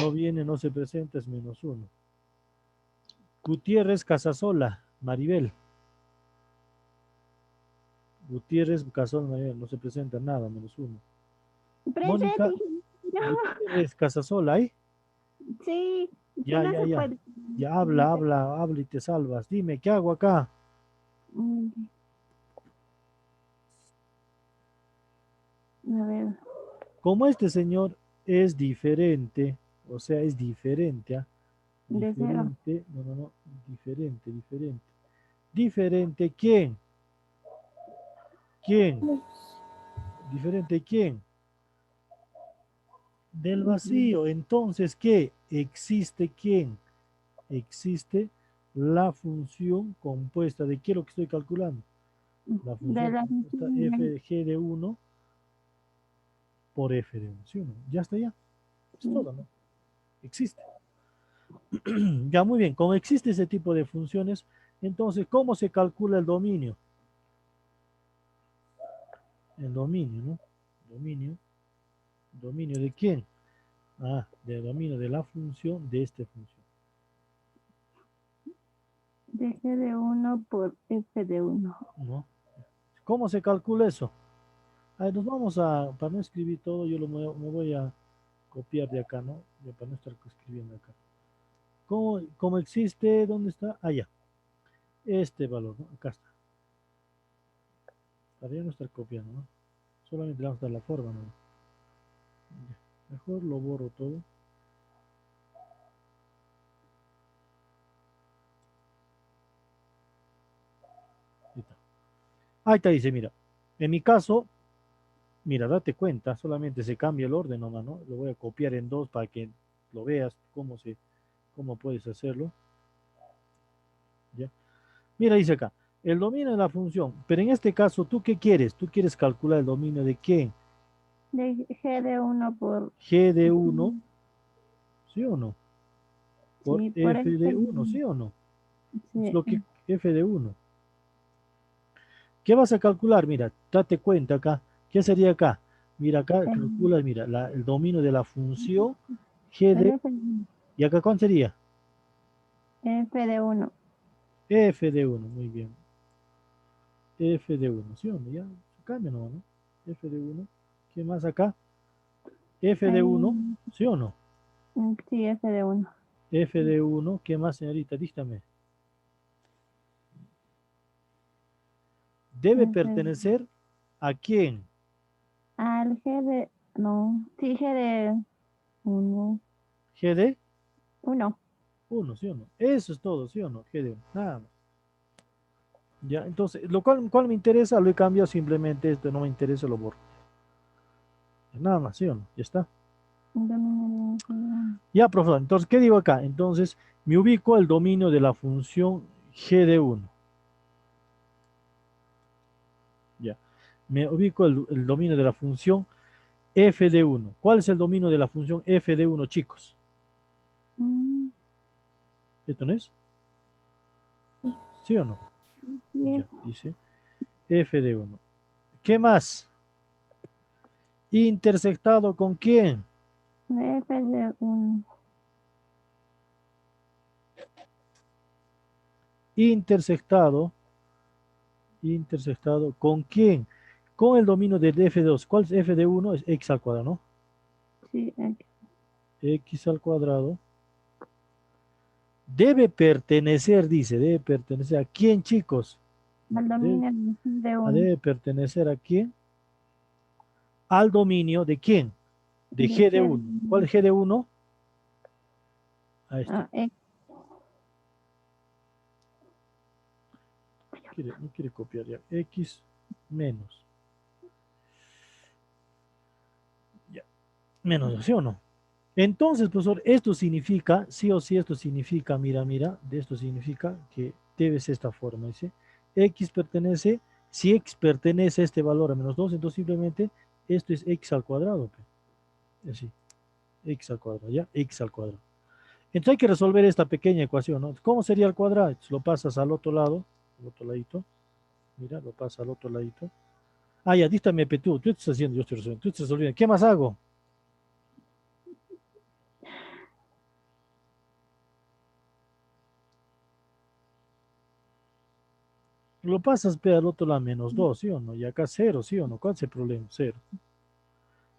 No viene, no se presenta, es -1. Gutiérrez Casasola, Maribel. Gutiérrez Casasola, Maribel, no se presenta nada, -1. Mónica Presente. Gutiérrez Casasola, ¿ahí? Sí, que Ya, no ya, se ya. puede. Ya habla y te salvas. Dime, ¿qué hago acá? A ver, Como este señor es diferente, o sea, es diferente, ¿ah? de 0. Diferente, no, diferente. ¿Diferente quién? ¿Quién? ¿Diferente quién? Del vacío. Entonces, ¿qué? ¿Existe quién? Existe la función compuesta. ¿De qué es lo que estoy calculando? La De función la compuesta f de g de 1 por f de 1, ¿sí o no? Ya está, ya. Es todo, ¿no? Existe. Ya, muy bien. Como existe ese tipo de funciones, entonces, ¿cómo se calcula el dominio? El dominio, ¿no? Dominio. ¿Dominio de quién? Ah, del dominio de la función de esta función. de G de 1 por F de 1. ¿No? ¿Cómo se calcula eso? Ahí nos vamos a, para no escribir todo, yo me voy a copiar de acá, ¿no? Ya para no estar escribiendo acá. ¿Cómo existe? ¿Dónde está? Allá. Este valor, ¿no? Acá está. Para ya no estar copiando, ¿no? Solamente le vamos a dar la forma, ¿no? Ya. Mejor lo borro todo. Ahí está. Ahí está, dice, mira. En mi caso, mira, date cuenta, solamente se cambia el orden nomás, ¿no? Lo voy a copiar en 2 para que lo veas cómo puedes hacerlo. ¿Ya? Mira, dice acá, el dominio de la función, pero en este caso, ¿tú qué quieres? ¿Tú quieres calcular el dominio de quién? De G de 1 por... G de 1, ¿sí o no? Por Sí, por F F de de 1, 1. ¿sí o no? Es Sí, lo que F de 1. ¿Qué vas a calcular? Mira, date cuenta acá. ¿Qué sería acá? Mira acá, calcula, mira, el dominio de la función G el de... F de 1. ¿Y acá cuál sería? F de 1. F de 1, muy bien. F de 1, ¿sí o no? Ya, cambia nomás, ¿no? F de 1. ¿Qué más acá? F de 1, ¿sí o no? Sí, F de 1. F de 1, ¿qué más, señorita? Dígame. Debe pertenecer a quién? Al G de... No, sí, G de 1. G de 1. 1, ¿sí o no? Eso es todo, ¿sí o no? G de 1, nada más. Ya, entonces, lo cual me interesa, lo he cambiado simplemente, esto no me interesa, lo borro. Nada más, ¿sí o no? Ya está. Ya, profesor, entonces, ¿qué digo acá? Entonces, me ubico el dominio de la función G de 1. Ya. Me ubico el dominio de la función f de 1. ¿Cuál es el dominio de la función f de 1, chicos? Mm, ¿Esto no es? ¿Sí o no? sí, Ya, dice f de 1. ¿Qué más? ¿Intersectado con quién? f de 1. Intersectado ¿con quién? Con el dominio del f2. ¿Cuál es f de 1? Es x al cuadrado, ¿no? Sí, aquí. X al cuadrado. Debe pertenecer, dice, debe pertenecer a quién, chicos. Al dominio de 1. Debe pertenecer a quién. Al dominio de quién. De De g de G 1. ¿Cuál es g de 1? Ahí está. X. No quiere copiar ya. X menos. Ya. Menos, ¿sí o no? Entonces, profesor, esto significa, sí o sí, esto significa, mira, de esto significa que debe ser esta forma, dice, x pertenece, si x pertenece a este valor a menos 2, entonces simplemente esto es x al cuadrado, así, x al cuadrado, ¿ya? X al cuadrado. Entonces hay que resolver esta pequeña ecuación, ¿no? ¿Cómo sería el cuadrado? Entonces, lo pasas al otro lado, al otro ladito, mira, lo pasas al otro ladito. Ah, ya, dístame, tú estás haciendo, yo estoy resolviendo, tú estás resolviendo. ¿Qué más hago? Lo pasas al otro lado menos 2, ¿sí o no? Y acá 0, ¿sí o no? ¿Cuál es el problema? 0.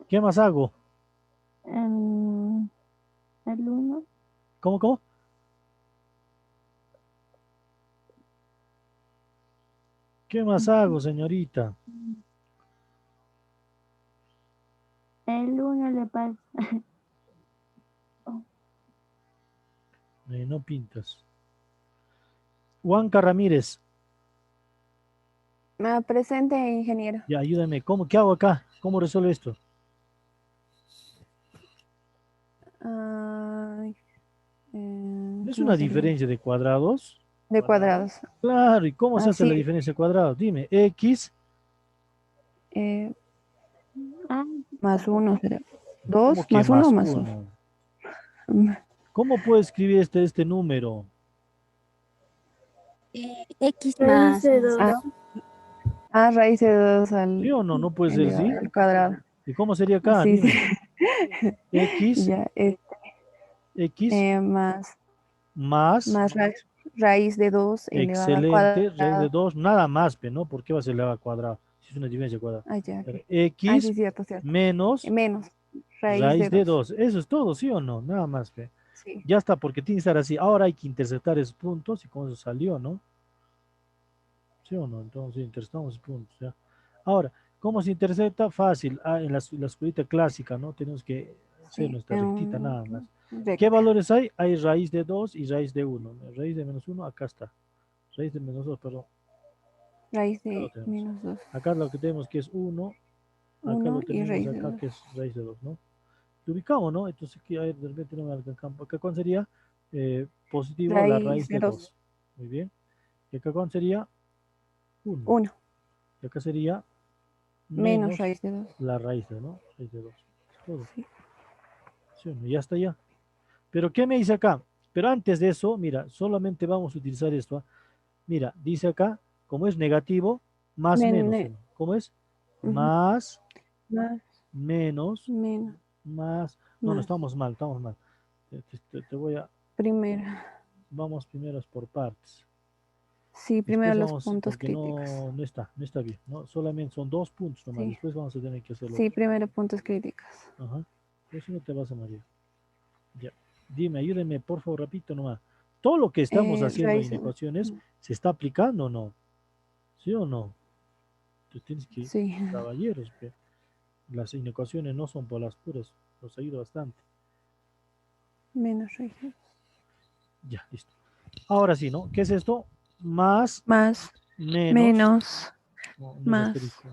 ¿Qué más hago? El 1. ¿Cómo? ¿Qué más hago, señorita? El 1 le pasa. No pintas. Juanca Ramírez, Presente, ingeniero. ya ayúdame. ¿Qué hago acá? ¿Cómo resuelvo esto? Ay, ¿No es ¿cómo una sería? diferencia de cuadrados? De cuadrados. Claro, ¿y cómo se hace la Así. diferencia de cuadrados? Dime, x eh, Ah, más 1 será. ¿cómo 2 que más 1 o más más 1. 1? ¿Cómo puedo escribir este número? X Raíz más de 2. Raíz de 2 ¿Sí al, o no? No puede ser, ¿sí? al cuadrado. ¿Y cómo sería acá? Sí, sí. Dime. X, Ya, X más, más, más raíz de 2 elevado al excelente, raíz de cuadrado. 2, nada más, ¿no? ¿Por qué va a ser elevado al cuadrado? Si es una diferencia de cuadrado. Ya, Pero ok. X Sí, cierto, cierto. menos Menos raíz raíz de de 2. 2. Eso es todo, ¿sí o no? Nada más, ¿ve? Sí. Ya está, porque tiene que estar así. Ahora hay que interceptar esos puntos y con eso salió, ¿no? ¿Sí o no? Entonces interceptamos puntos, ¿ya? Ahora, ¿cómo se intercepta? Fácil. En la escuelita clásica, ¿no? Tenemos que hacer Sí, nuestra rectita nada más. ¿Qué recta. valores hay? Hay raíz de 2 y raíz de 1. Raíz de menos 1, acá está. Raíz de menos 2, perdón. Raíz Acá lo de tenemos. menos 2. Acá lo que tenemos que es 1. Acá 1 lo y tenemos raíz de acá 2. que es raíz de 2, ¿no? Lo ubicamos, ¿no? Entonces aquí de repente no me alcanza el campo. Acá cuál sería positivo la Raíz raíz de de 2. 2. Muy bien. Y acá cuál sería 1. 1 Y acá sería menos menos raíz de 2. la raíz de, ¿no? Raíz de 2. Todo. Sí. Sí, ya está ya. Pero ¿qué me dice acá? Pero antes de eso, mira, solamente vamos a utilizar esto. ¿Ah? Mira, dice acá, como es negativo, más menos Men- 1. ¿Cómo es? ujú. Más, Más, menos, menos, más. No, más. estamos mal, estamos mal. Te voy a, Primera. vamos primero por partes. Sí, primero Después los vamos, puntos porque críticos. no está bien, ¿no? Solamente son 2 puntos nomás. Sí, Después vamos a tener que hacerlo. sí, primero puntos críticos. Ajá. Eso no te vas a marear. Ya. Dime, ayúdeme, por favor, repito nomás. Todo lo que estamos haciendo Raíz en de 2. ecuaciones, ¿se está aplicando o no? ¿Sí o no? Tú tienes que, Sí, caballeros, las inecuaciones no son por las puras, nos ayuda bastante. menos raíz de 2. Ya, listo. Ahora sí, ¿no? ¿Qué es esto? Más, Más, menos, menos, no es más, asterisco,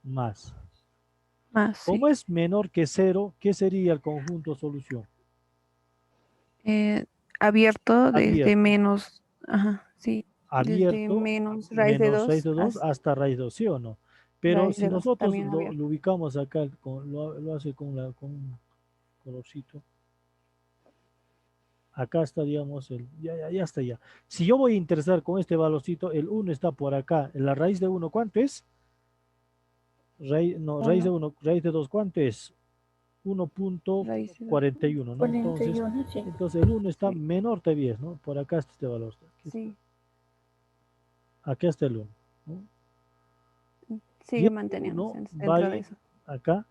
más. más, Como sí. es menor que 0, ¿qué sería el conjunto solución? Eh, Abierto desde Abierto. menos, ajá, sí, desde Abierto, menos raíz de menos raíz 2 de 2 hasta hasta raíz de 2, ¿sí o no? Pero raíz si de 2, nosotros también lo abierto. ubicamos acá, lo hace con un colorcito. acá está, digamos, ya está ya. Si yo voy a interesar con este valorcito, el 1 está por acá. La raíz de 1, ¿cuánto es? Raíz de 1, raíz de 2, ¿cuánto es? Raíz de 1.41, ¿no? Entonces, 41, sí. el 1 está Sí. menor de 10, ¿no? Por acá está este valor. Sí, Acá está el 1, ¿no? Y sigue el manteniéndose 1 va a dentro de ir eso. acá,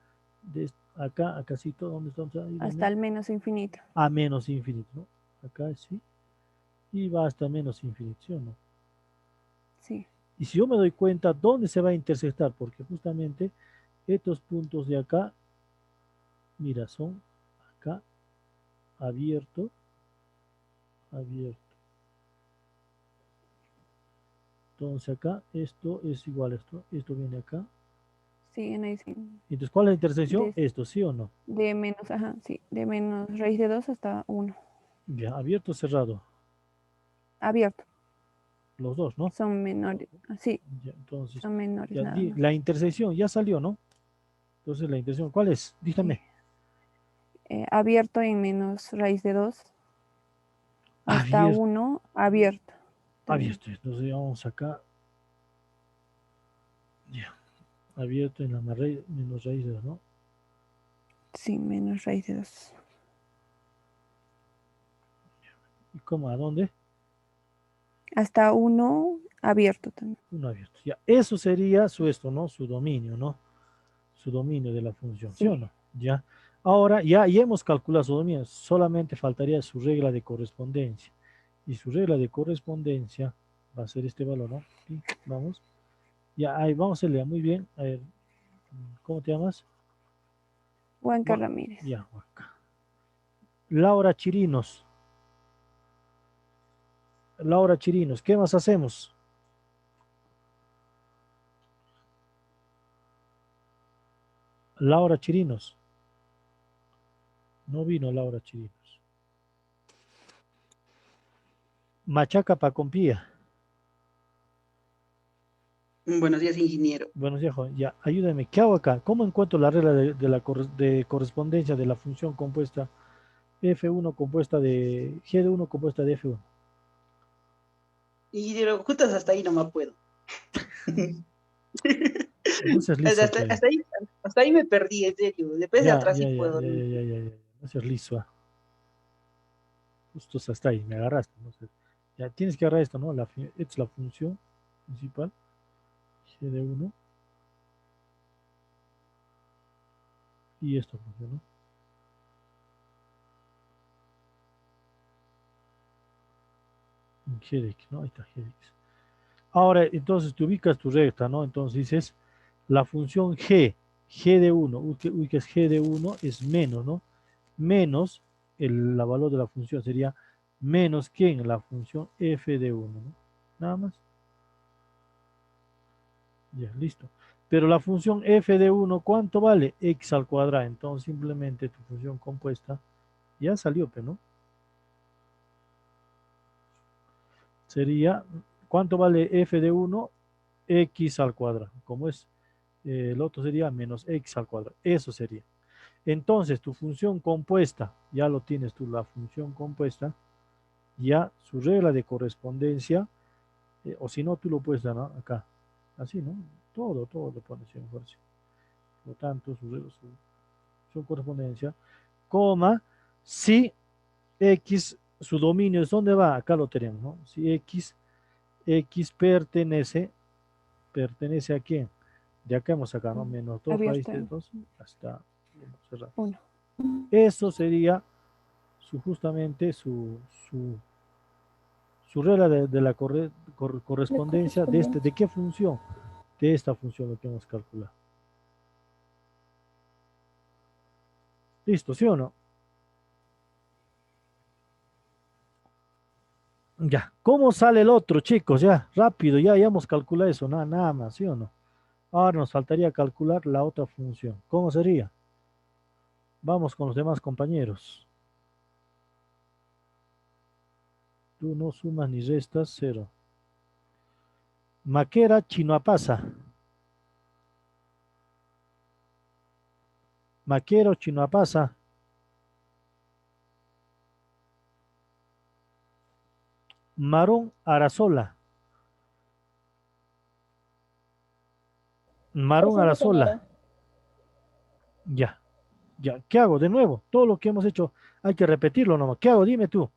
acá, acácito, ¿dónde está? Ahí, Hasta ¿dónde? el menos infinito. A menos infinito, ¿no? Acá sí. Y va hasta menos infinito, ¿sí o no? Sí, Y si yo me doy cuenta, ¿dónde se va a intersectar? Porque justamente estos puntos de acá, mira, son acá, abierto, abierto. Entonces acá, esto es igual a esto viene acá. sí, en ahí sí. Entonces, ¿cuál es la intersección? De, Esto, ¿sí o no? de menos, ajá, sí, de menos raíz de 2 hasta 1. Ya, abierto, cerrado, Abierto. los dos, ¿no? Son menores. Sí, Ya, entonces, son menores ya nada más. la intersección ya salió, ¿no? Entonces, la intersección, ¿cuál es? Sí. Dígame. Abierto en menos raíz de 2 hasta Abierto, 1, abierto. También. abierto. Entonces, vamos acá. Ya, abierto en la menos raíz de 2, ¿no? Sí, menos raíz de 2. ¿Y cómo? ¿A dónde? Hasta 1, abierto también. Uno abierto. Ya, eso sería su esto, ¿no? Su dominio, ¿no? Su dominio de la función, ¿sí o Sí, no? Ya. Ahora, ya hemos calculado su dominio, solamente faltaría su regla de correspondencia. Y su regla de correspondencia va a ser este valor, ¿no? Sí, vamos. Ya, ahí vamos a leer muy bien. A ver, ¿cómo te llamas? Huanca Ramírez. Ya, acá. Laura Chirinos. Laura Chirinos, ¿qué más hacemos? Laura Chirinos. No vino Laura Chirinos. Machaca Pacompía. Buenos días, ingeniero. Buenos días, joven. Ya, ayúdame. ¿Qué hago acá? ¿Cómo encuentro la regla de correspondencia de la función compuesta F1 compuesta de G de 1 compuesta de F1? Ingeniero, justo hasta ahí no me puedo. No seas Hasta, liso, pues. hasta ahí me perdí, en serio. Después de Ya, atrás ya, sí ya, puedo. ya, ya, ya, ya, ya. No seas liso. Justo hasta ahí, me agarraste. No sé. Ya, tienes que agarrar esto, ¿no? Esta es la función principal. G de 1. Y esto funcionó. G de X, ¿no? Ahí está G de X. Ahora, entonces te ubicas tu recta, ¿no? Entonces dices, la función G de 1, ubicas G de 1 es menos, ¿no? Menos la valor de la función sería menos que en la función F de 1, ¿no? Nada más. Ya, listo. Pero la función F de 1, ¿cuánto vale? X al cuadrado. Entonces simplemente tu función compuesta ya salió, pero ¿no? Sería, ¿cuánto vale F de 1? X al cuadrado. Como es, el otro sería menos X al cuadrado. Eso sería. Entonces, tu función compuesta, ya lo tienes tú, la función compuesta, ya su regla de correspondencia, o si no, tú lo puedes dar, ¿no? Acá. Así, ¿no? Todo lo pones en fuerza. Por lo tanto, su correspondencia, coma, si X, su dominio es dónde va, acá lo tenemos, ¿no? Si X pertenece a quién? De acá hemos sacado, ¿no? Menos 2 raíz Abierto de en 2 hasta cerrado. 1. Eso sería justamente su regla de la La correspondencia ¿de correspondencia. qué función? De esta función lo que hemos calculado. ¿Listo, sí o no? Ya, ¿cómo sale el otro, chicos? Ya, rápido, ya hemos calculado eso, nada más, ¿sí o no? Ahora nos faltaría calcular la otra función. ¿Cómo sería? Vamos con los demás compañeros. Tú no sumas ni restas, cero. Maquera Chinoapasa. Maquero Chinoapasa. Marón Arazola. Marón Presente, Arazola. ingeniero. Ya, ya. ¿Qué hago? De nuevo, todo lo que hemos hecho hay que repetirlo nomás. ¿Qué hago? Dime tú.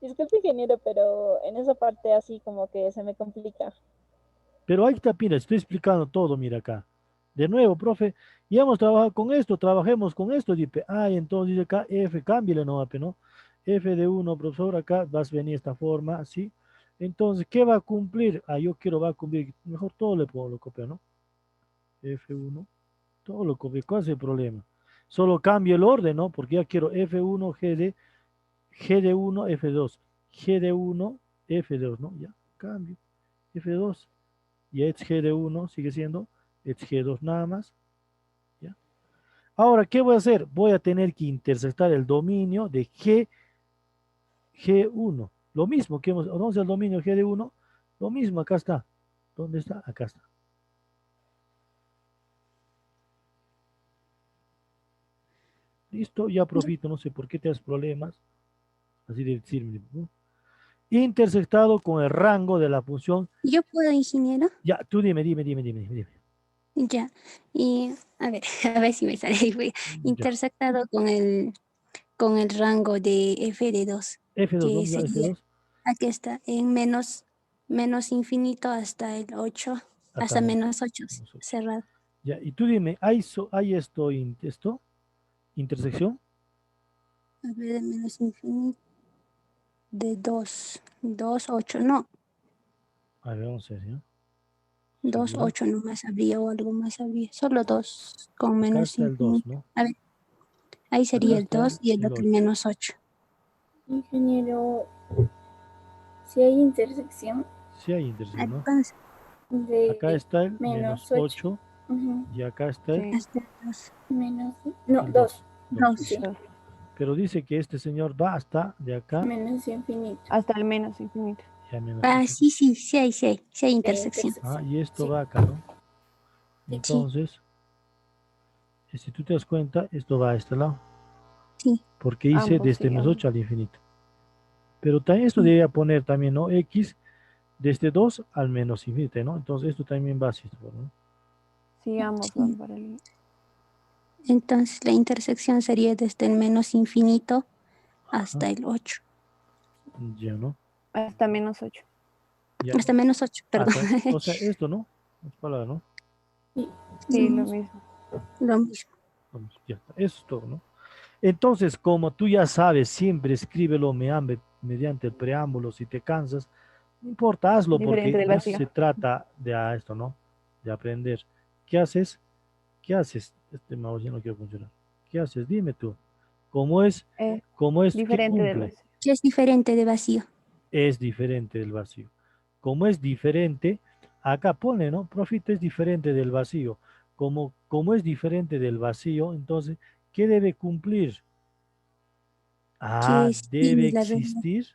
Disculpe, ingeniero, pero en esa parte así como que se me complica. Pero ahí está, mira, estoy explicando todo, mira acá. De nuevo, profe, ya hemos trabajado con esto, trabajemos con esto, dice, entonces dice acá, F, cámbiale nomás, ¿no? F de 1, profesor, acá vas a venir de esta forma, así. Entonces, ¿qué va a cumplir? Yo quiero va a cumplir, mejor todo le puedo, lo copio, ¿no? F1, todo lo copio, ¿cuál es el problema? Solo cambio el orden, ¿no? Porque ya quiero F1, G de 1, F2, G de 1, F2, ¿no? Ya, cambio, F2. Y es G de 1 sigue siendo es G2 nada más. ¿Ya? Ahora, ¿qué voy a hacer? Voy a tener que intersectar el dominio de G1. Lo mismo que hemos, ¿dónde está el dominio G de 1? Lo mismo, acá está. ¿Dónde está? Acá está. Listo, ya profito, no sé por qué te das problemas. Así de decirme, ¿no? Intersectado con el rango de la función. ¿Yo puedo, ingeniero? Ya, tú dime. Ya. Y a ver si me sale. Ya. Intersectado con el rango de f de 2. F2, Que ¿dónde está sería, F2? aquí está, en menos infinito hasta el 8, hasta menos 8, cerrado. Ya, y tú dime, ¿hay esto, intersección? A ver, de menos infinito, de 2, 8, no, A ver, vamos a ver, ¿ya? 2, ¿Seguro? 8 nomás habría o algo más habría, solo 2 con Acá menos está el 2, infinito. ¿no? A ver, ahí sería Acá el está 2 y el el otro 8. menos 8. Ingeniero, si hay intersección Sí hay intersección, ¿no? Entonces, Acá de está el menos menos 8. 8 y acá está el, hasta el 2. Menos, no, el 2. 2. Sí, Pero dice que este señor va hasta de acá. menos infinito. Hasta el menos infinito. Ya menos Ah, infinito. sí hay intersección. Y esto Sí. va acá, ¿no? Sí, Entonces, si tú te das cuenta, esto va a este lado. sí. Porque hice Ambos, desde sí, menos ambos. 8 al infinito. Pero también esto debería poner también, ¿no? X desde 2 al menos infinito, ¿no? Entonces esto también va así, ¿no? Sí, ambos Sí. van para el... Entonces la intersección sería desde el menos infinito hasta Ajá. el 8. Ya, ¿no? Hasta menos 8. Ya. Hasta menos 8, perdón. O sea, esto, ¿no? Es palabra, ¿no? Sí, lo mismo. Lo mismo. Vamos, ya está. Eso es todo, ¿no? Entonces, como tú ya sabes, siempre escríbelo mediante el preámbulo. Si te cansas, no importa, hazlo Diferente porque del de eso vacío. se trata de esto, ¿no? De aprender. ¿Qué haces? ¿Qué haces? Este mouse ya no quiere funcionar. ¿Qué haces? Dime tú. ¿Cómo es? ¿Qué Diferente del cumple? vacío. ¿Qué es diferente de vacío? Es diferente del vacío. Como es diferente, acá pone, ¿no? Profito es diferente del vacío. Como es diferente del vacío, entonces, ¿qué debe cumplir? Que es Debe tiene la regla. existir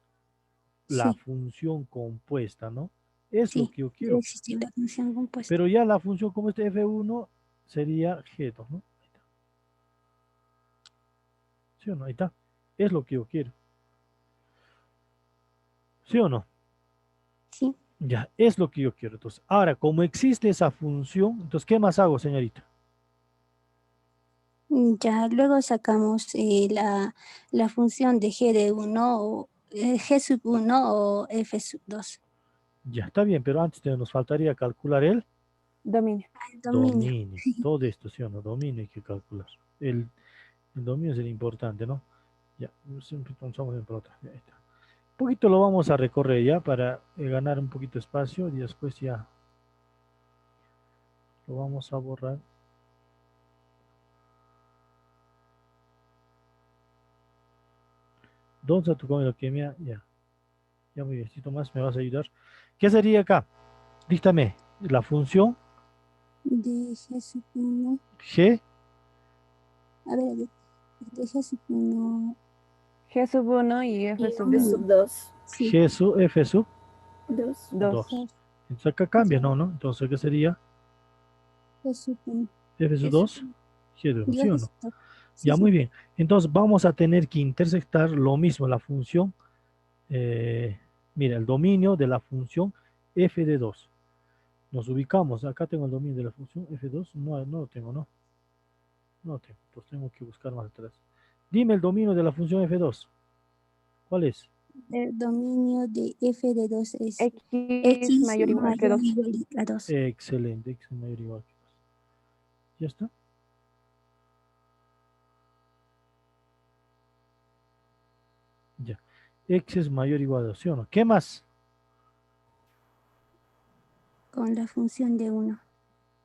la Sí, función compuesta, ¿no? Es lo sí. que yo Debe quiero. existir la función compuesta. Pero ya la función compuesta F1 sería G2, ¿no? Ahí está. ¿Sí o no? Ahí está. Es lo que yo quiero. ¿Sí o no? Sí. Ya, es lo que yo quiero. Entonces, ahora, como existe esa función, entonces, ¿qué más hago, señorita? Ya luego sacamos la función de G de 1 o G sub 1 o F sub 2. Ya, está bien, pero antes nos faltaría calcular el Dominio. El dominio. dominio. Todo esto, ¿sí o no? Dominio hay que calcular. El dominio es el importante, ¿no? Ya, siempre pensamos en pelota. Ya está. Un poquito lo vamos a recorrer ya para ganar un poquito de espacio y después ya lo vamos a borrar. ¿Dónde está tu comida química? Ya. Ya muy bien. Si Tomás me vas a ayudar. ¿Qué sería acá? Díctame. La función De G sub 1. G. A ver. De G sub 1. G sub 1 y F Y sub F 2. sub 2. Sí. G sub F sub 2. 2. Entonces acá cambia, ¿no? Entonces, ¿qué sería? G sub 1. F sub 2. G de 1, ¿sí o no? Sí, Ya, sí. muy bien. Entonces vamos a tener que intersectar lo mismo, la función Mira, el dominio de la función f de 2. Nos ubicamos, acá tengo el dominio de la función f2, no lo tengo, ¿no? No lo tengo, pues tengo que buscar más atrás. Dime el dominio de la función f2. ¿Cuál es? El dominio de f de 2 es X mayor o igual que 2. igual a 2. Excelente, x mayor o igual que 2. ¿Ya está? Ya. X es mayor o igual a 2, ¿sí o no? ¿Qué más? Con la función de 1.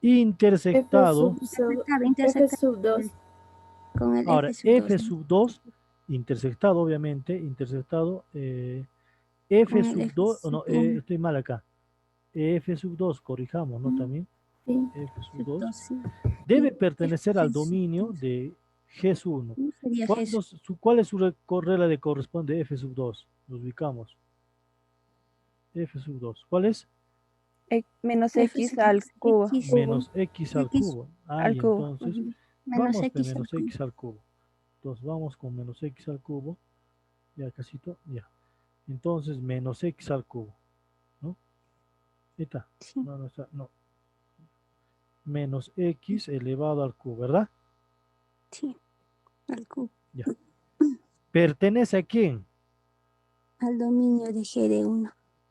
Intersectado. F sub 2. Con el Ahora, f f sub sub 2, intersectado, obviamente, intersectado, f Con el sub f 2, sub no, 1. estoy mal acá. F sub 2, corrijamos, ¿no? También. Sí. F sub Sub 2 2, sí. debe Y pertenecer f al sub dominio 2 de G sub 1. sería g sub. ¿Cuál es su regla de corresponde F sub 2? Nos ubicamos. F sub 2. ¿Cuál es? Menos F X sub al 2, cubo. x Menos X al X cubo. Al Ahí, cubo. entonces, menos vamos de x al menos cubo. X al cubo. Entonces, vamos con menos X al cubo. Ya, casito, ya. Entonces, menos X al cubo. ¿No? Ahí está. Sí. No, no está, no. Menos X elevado al cubo, ¿verdad? Sí, al cubo. Ya. ¿Pertenece a quién? Al dominio de g de 1.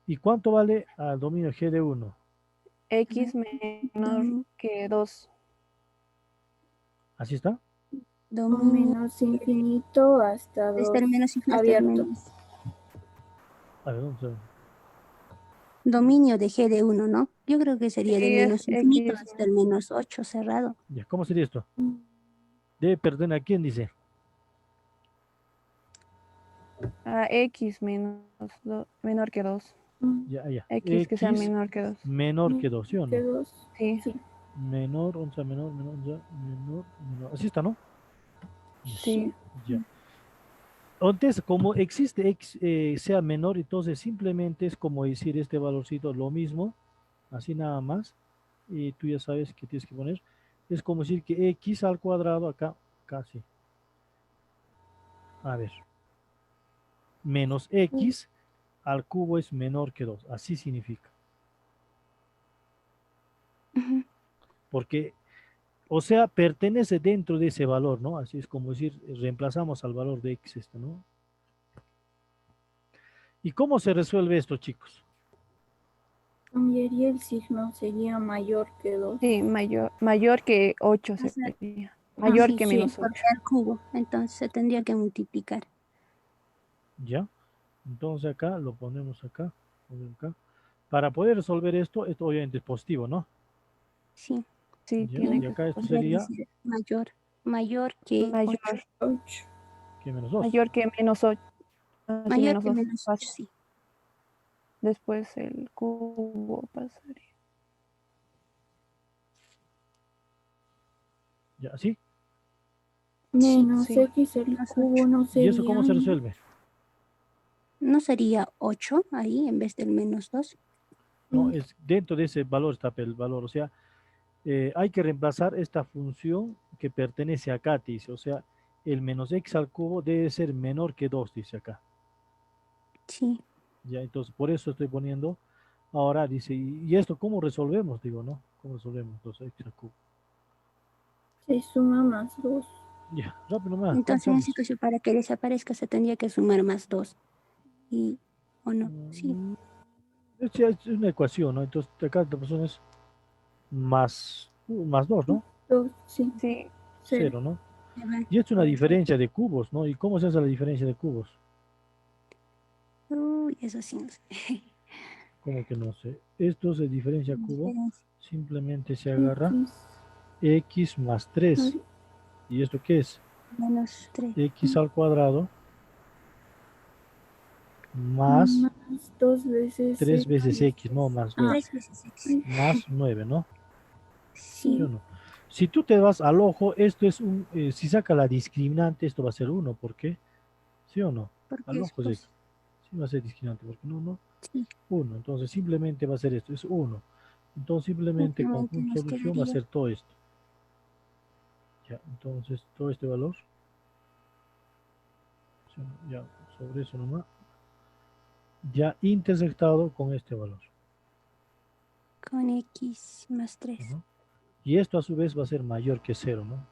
¿Y cuánto vale al dominio G de 1? X menor que 2. ¿Así está? Dominio Menos infinito hasta desde 2 el menos infinito hasta el abierto. menos. A ver, vamos a ver. Dominio de g de 1, ¿no? Yo creo que sería de Sí, es menos infinito X. hasta el menos 8 cerrado. Ya, ¿cómo sería esto? Debe pertenecer a quién, dice. A X menor que 2. Ya, ya. X que sea X menor que 2. menor que 2, ¿sí o no? Que 2. Sí. Sí. Menor, onza, menor, onza, menor. Así está, ¿no? Sí. Ya. Entonces, como existe X sea menor, entonces simplemente es como decir este valorcito lo mismo, así nada más. Y tú ya sabes que tienes que poner. Es como decir que X al cuadrado acá, casi. A ver. Menos X al cubo es menor que 2. Así significa. Ujú. Porque, o sea, pertenece dentro de ese valor, ¿no? Así es como decir, reemplazamos al valor de X esto, ¿no? ¿Y cómo se resuelve esto, chicos? Cambiaría el signo, sería mayor que 2. Sí, mayor que 8 sería. Mayor Sí, que sí, menos 8. porque al cubo. Entonces se tendría que multiplicar. ¿Ya? Entonces acá lo ponemos acá, acá. Para poder resolver esto obviamente es positivo, ¿no? Sí. Sí, ¿Ya? tiene Y que acá esto Podría sería decir mayor que 8. mayor, que menos 2. mayor que menos 8. Así Mayor menos que 2. menos 8, sí. Después el cubo pasaría. ¿Ya? ¿Sí? Menos Sí. X el Menos cubo 8. no ¿Y eso cómo se sería. resuelve? ¿No sería 8 ahí en vez del menos 2? No, es dentro de ese valor está el valor, o sea, hay que reemplazar esta función que pertenece acá, dice, o sea, el menos x al cubo debe ser menor que 2, dice acá. Sí. Ya, entonces, por eso estoy poniendo, ahora dice, ¿y esto cómo resolvemos? Digo, ¿no? ¿Cómo resolvemos 2x al cubo? Se suma más 2. Ya, rápido más, Entonces, en ¿cuántos esa situación, para que desaparezca, se tendría que sumar más 2. ¿O no? Sí. Es una ecuación, ¿no? Entonces, acá la persona es más 2, ¿no? 2, sí. Sí. 0, ¿no? Se va. Y es una diferencia de cubos, ¿no? ¿Y cómo se hace la diferencia de cubos? Uy, eso sí no sé. Como que no sé. Esto se diferencia cubo. Diferencia. Simplemente se agarra X. x más 3. ¿Y esto qué es? Menos 3. X al cuadrado más Más 2 veces 3 X. veces x, no más 2. 3 veces x. Más 9, ¿no? ¿Sí Sí. o no? Si tú te vas al ojo, esto es un, si saca la discriminante, esto va a ser 1. ¿Por qué? ¿Sí o no? Porque Al es ojo pues, sí va a ser discriminante, porque no, sí. 1. Entonces simplemente va a ser esto, es 1. Entonces simplemente Simplemente conjunto nos solución va a quedaría ser todo esto. Ya, entonces todo este valor, ya sobre eso nomás, ya intersectado con este valor. Con X más 3. Ujú. Y esto a su vez va a ser mayor que 0, ¿no?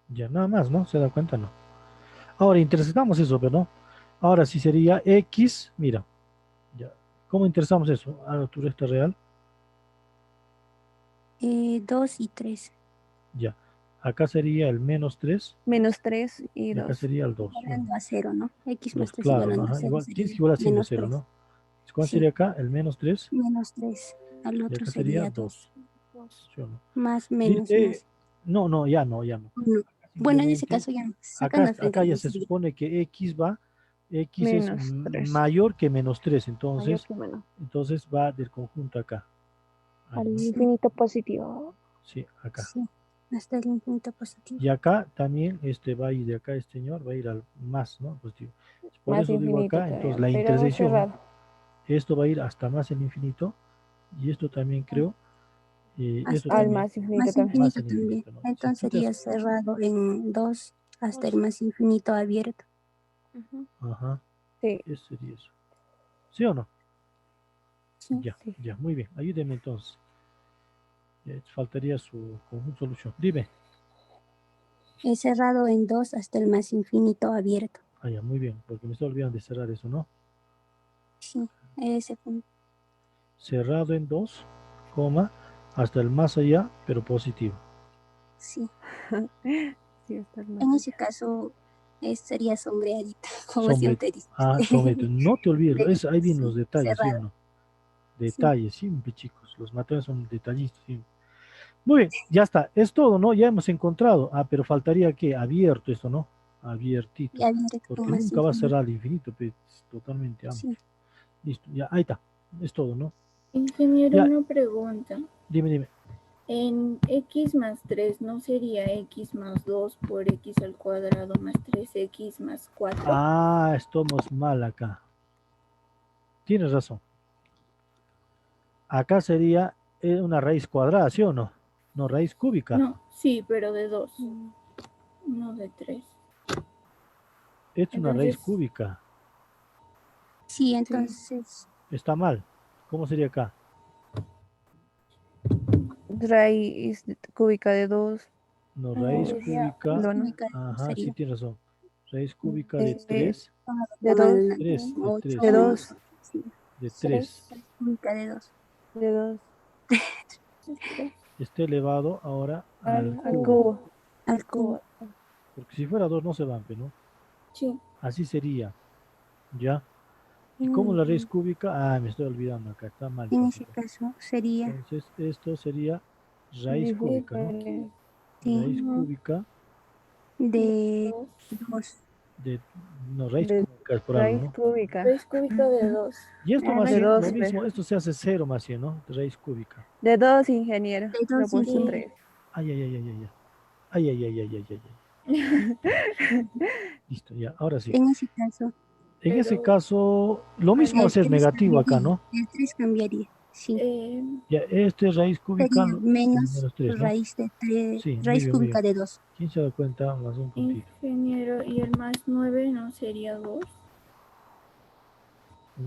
Ya nada más, ¿no? ¿Se da cuenta? No. Ahora intersectamos eso, pero no. Ahora sí sería X, mira. Ya. ¿Cómo intersectamos eso? A tu recta real. 2 y 3. Ya. Acá sería el menos 3 Menos 3 y y acá 2. sería el 2. Igualando a 0, ¿no? X más 3 Claro, igualando a ajá, 0 igual, tienes sería que igualar siempre menos 0, 3. ¿no? ¿Cuál Sí, sería acá? El menos 3 menos 3. Al y otro acá sería sería 2. 2. ¿Sí o no? Más, menos, Dice, más. no, no, ya no, ya no. No. Acá Bueno, en ese simplemente, caso ya no. Sacando al frente acá ya no se sería. supone que X es Menos 3. mayor que menos 3, Mayor entonces, que menos. entonces va del conjunto acá. Ahí, Al ¿no? infinito positivo. Sí, acá. Sí, hasta el infinito positivo. Y acá también va a ir de acá, este señor va a ir al más, ¿no? Positivo. Por Más eso digo infinito acá, todavía, entonces la pero intersección, ¿no? cerrado. Esto va a ir hasta más el infinito y esto también creo, esto Hasta Al el también más infinito más también. más infinito el también. infinito, ¿no? Si Entonces tú te sería das, cerrado en 2 hasta el más infinito abierto. Ujú. ajá, Sí, eso sería eso. ¿Sí o no? Sí. Ya, sí. ya, muy bien. Ayúdeme entonces. Faltaría su conjunto solución. Dime. Es cerrado en 2 hasta el más infinito abierto. Ah, ya, muy bien, porque me estoy olvidando de cerrar eso, ¿no? Sí, ese punto. Cerrado en 2, coma, hasta el más allá, pero positivo. Sí. Sí, está el más En ese allá. caso sería sombreadito, como Sombre, siempre dices. sombreado. No te olvides, ahí vienen Sí, los detalles, ¿sí o cerrado. no? Sí. Detalles, siempre, chicos. Los materiales son detallistas, siempre. Muy bien, ya está. Es todo, ¿no? Ya hemos encontrado. Ah, pero faltaría que abierto esto, ¿no? Abiertito. Y abierto Porque con más nunca va a infinito. cerrar al infinito, pues, es totalmente amplio. Sí. Listo, ya, ahí está. Es todo, ¿no? Ingeniero, Ya, una pregunta. dime. En x más 3 ¿no sería x más 2 por x al cuadrado más 3x más 4? Ah, estamos mal acá. Tienes razón. Acá sería una raíz cuadrada, ¿sí o no? No, raíz cúbica. No, sí, pero de 2, no de 3. Es una raíz Entonces, cúbica. Sí, sí, entonces Está mal. ¿Cómo sería acá? Raíz cúbica de 2. No, raíz sería cúbica. Lo no. cúbica Ajá, sí sería tienes razón. Raíz cúbica de De, 3. de 2. 3, de 8 3, De o ¿no? menos 2. 8. Sí. De 3. 3. Raíz cúbica de 2. De 2. Está elevado ahora al Al cubo. cubo. Al cubo. Porque si fuera 2 no se van, ¿no? Sí. Así sería. ¿Ya? ¿Y cómo la raíz cúbica? Ah, me estoy olvidando acá. Está mal. En ese caso sería Entonces, esto sería raíz cúbica, ¿no? Diferente. sí, Raíz cúbica de 2. 2. de... No, raíz De cúbica es por algo, raíz ¿no? cúbica. Raíz cúbica de 2. Y esto más De bien, 2, lo mismo, esto se hace 0 más bien, ¿no? De raíz cúbica. De 2, ingeniero. De Lo he 2 puesto infinito. 3. Ay, ay, ay, ay, ay, ay. Ay, ay, ay, ay, ay, ay, ay. Listo, ya, ahora sí. En ese caso, En ese Pero caso, lo mismo va a el ser 3 negativo acá, cambiaría. ¿no? El 3 cambiaría. Sí. Ya, este es raíz cúbica, Sería el menos menos 3, ¿no? raíz de 3, Sí, muy raíz bien, muy bien. cúbica de 2. ¿Quién se da cuenta? Más un puntito. ingeniero, y el más 9 no sería 2.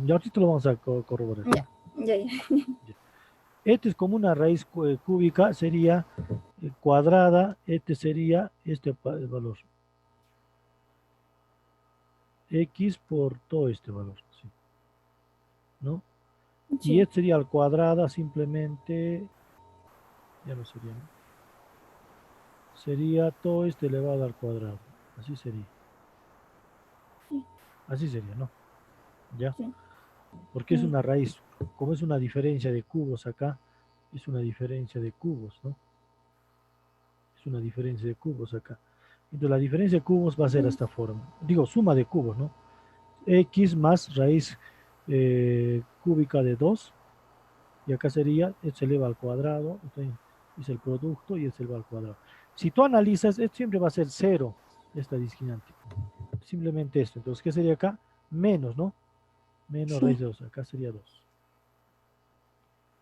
Ya ahorita lo vamos a corroborar, ¿no? Ya. Este es como una raíz cúbica, sería cuadrada, este sería este valor. X por todo este valor, ¿sí? ¿No? Sí. Y este sería al cuadrado, simplemente, ya no sería, ¿no? Sería todo este elevado al cuadrado, así sería. Así sería, ¿no? ¿Ya? Sí. Porque es una raíz, como es una diferencia de cubos acá, es una diferencia de cubos, ¿no? Es una diferencia de cubos acá. Entonces la diferencia de cubos va a ser esta forma. Digo, suma de cubos, ¿no? X más raíz cúbica de 2. Y acá sería, esto se eleva al cuadrado. Entonces, es el producto y es eleva al cuadrado. Si tú analizas, esto siempre va a ser 0, esta discriminante. Simplemente esto. Entonces, ¿qué sería acá? Menos, ¿no? Menos raíz Sí. de 2. Acá sería 2.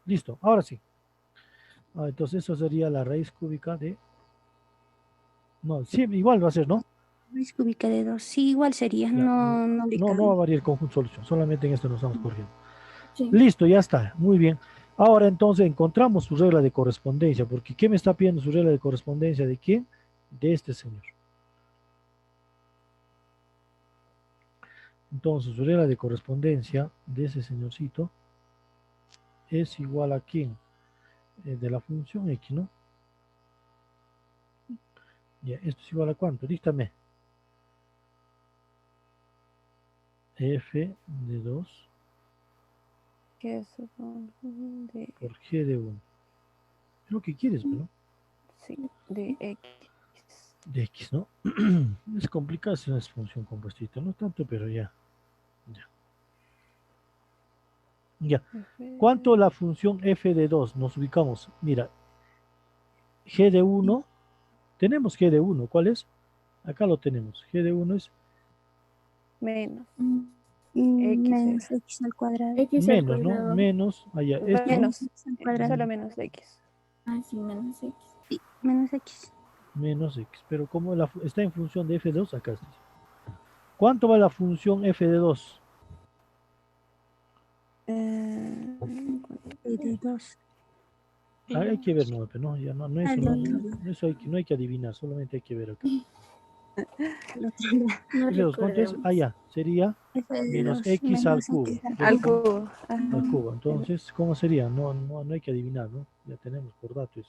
Listo, ahora sí. Entonces eso sería la raíz cúbica de... No, sí, igual va a ser, ¿no? Raíz cúbica de 2. Sí, igual sería. Ya, No le no va a cambio. variar el conjunto de solución, solamente en esto nos estamos corriendo. Sí. Listo, ya está, muy bien. Ahora entonces encontramos su regla de correspondencia, porque ¿qué me está pidiendo su regla de correspondencia? ¿De quién? De este señor. Entonces su regla de correspondencia de ese señorcito es igual a quién? De la función x, ¿no? Ya, esto es igual a ¿cuánto? Dígame. F de 2 Que es de, por G de 1. Es lo que quieres, ¿no? sí, de X. De X, ¿no? Es complicado si no es función compuestita, no tanto, pero ya. Ya. ¿Cuánto la función f de 2? Nos ubicamos. Mira, g de 1. Tenemos g de 1. ¿Cuál es? Acá lo tenemos. G de 1 es Menos. Menos x al cuadrado. X al menos, ¿no? cuadrado. Menos, allá. Esto, Menos. X al cuadrado. Solo menos X. Ah, sí, menos X. Sí, menos x. menos x. Pero como está en función de f de 2, acá está. ¿Cuánto va la función f de 2? Y de 2. Hay que ver, no, ya no, no, eso, Al no, otro. no, eso no hay que adivinar, solamente hay que ver acá. Al otro lado. No F de 2, ¿cuánto es? recordamos. Allá, sería F de menos 2 x al menos cubo. x al Al cubo. cubo. Al cubo. Entonces, ¿cómo sería? No hay que adivinar, ¿no? Ya tenemos por datos.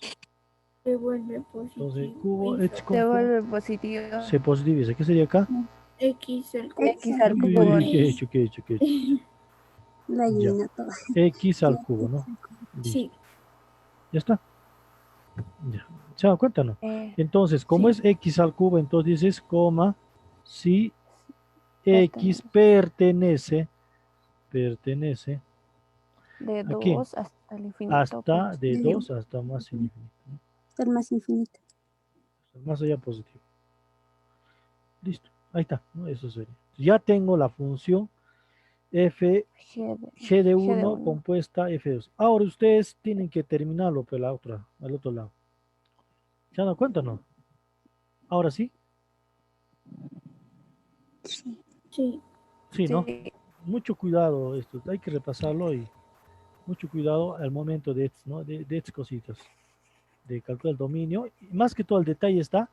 Se vuelve positivo. Entonces, cubo es Se vuelve positivo. se positiviza. ¿Qué sería acá? X al cubo. X al Uy, uy, cubo. uy, ¿qué he hecho? ¿Qué he hecho? ¿Qué he hecho? La Ya. adivina todo. X al cubo, ¿no? Listo. Sí. ¿Ya está? Ya. ¿Se dan cuenta, no? Entonces, como sí. es x al cubo, entonces dices, coma, si x pertenece de ¿a quién? 2 hasta el infinito. Hasta pues. de 2 hasta más el infinito, ¿no? Hasta el más infinito. Más allá positivo. Listo, ahí está, ¿no? Eso sería. Ya tengo la función f g de 1 compuesta f de 2. Ahora ustedes tienen que terminarlo por la otra, al otro lado. ¿Se dan cuenta o no? Ahora sí. Sí. Sí, ¿no? Mucho cuidado esto, hay que repasarlo y mucho cuidado al momento de, ¿no? de estas cositas, de calcular el dominio. Y más que todo el detalle está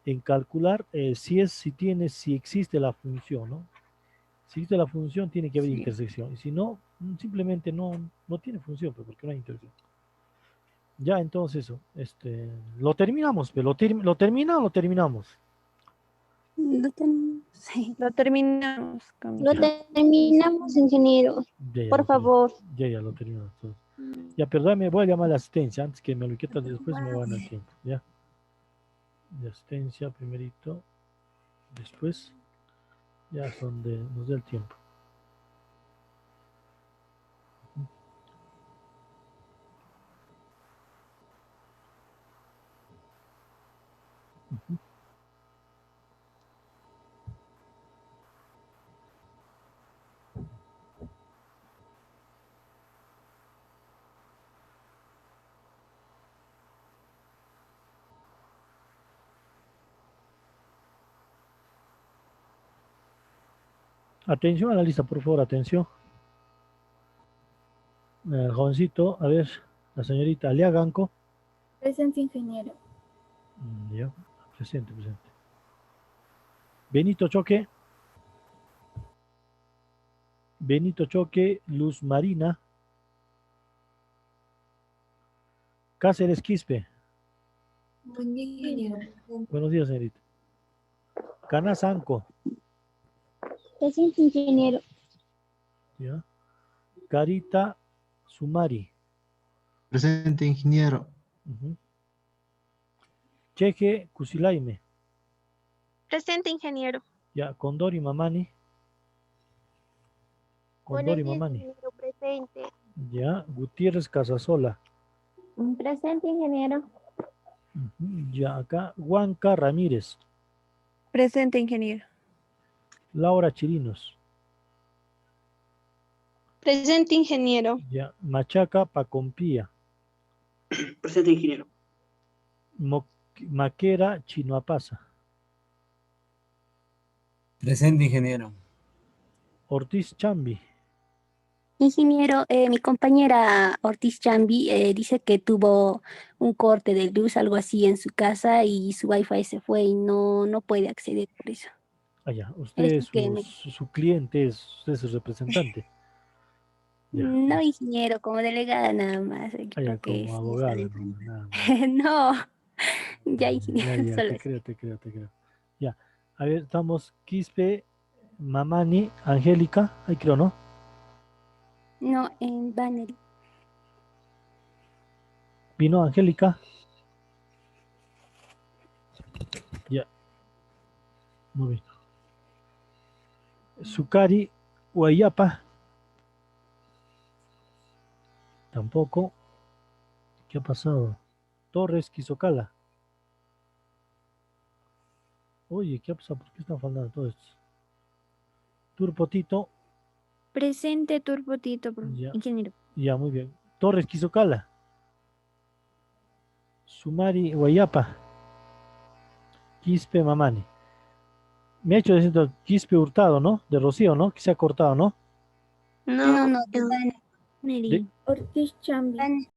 en calcular si existe la función, ¿no? Si existe la función tiene que haber intersección y si no, simplemente no tiene función, pues, porque no hay intersección. Ya, entonces eso, lo terminamos, pero lo termina o lo terminamos. Sí. Lo terminamos. Lo terminamos, ingeniero. Por favor. Ya lo terminamos. Ya, perdóname, voy a llamar a la asistencia antes que me lo quietan, después me van al tiempo. Ya. De asistencia primerito, después ya son nos da el tiempo. Atención a la lista, por favor, atención. Jovencito, a ver, la señorita Alia Ganco. Presente, ingeniero. Ya, presente. Benito Choque. Luz Marina. Cáceres Quispe. Buen día, ingeniero. Buenos días, señorita. Canasanco. Presente, ingeniero. ¿Ya? Carita Sumari. Presente, ingeniero. Cheque Cusilaime. Presente, ingeniero. Ya, Condori Mamani. Condori Mamani. Ingeniero, presente. Ya, Gutiérrez Casasola. Presente, ingeniero. Ya, acá, Huanca Ramírez. Presente, ingeniero. Laura Chirinos. Presente, ingeniero. Ya, Machaca Pacompía. Presente, ingeniero. Maquera Chinoapasa. Presente, ingeniero. Ortiz Chambi. Ingeniero, mi compañera Ortiz Chambi dice que tuvo un corte de luz, algo así en su casa y su wifi se fue y no puede acceder por eso. Allá, usted Es es que su cliente, usted es su representante. Ya, no, ya. ingeniero, como delegada nada más. Allá, Creo que como sí, abogada, está no, bien. nada más. No, ya, Ya, ingeniero, ya, solo te eso. creo, te creo, te creo. Ya, a ver, estamos Quispe, Mamani, Angélica, ahí creo, ¿no? No, en Banner. Vino Angélica. Ya, muy bien. Sukari, Guayapa. Tampoco. ¿Qué ha pasado? Torres, Quisocala. Oye, ¿qué ha pasado? ¿Por qué están faltando todos estos? Turpotito. Presente, Turbotito, Ya, ingeniero. ya, muy bien. Torres, Quisocala. Sumari, Guayapa. Quispe, Mamani. Me ha hecho decir Quispe Hurtado, ¿no? De Rocío, ¿no? Que se ha cortado, ¿no? No, de De, Banner. Ortiz Chambi.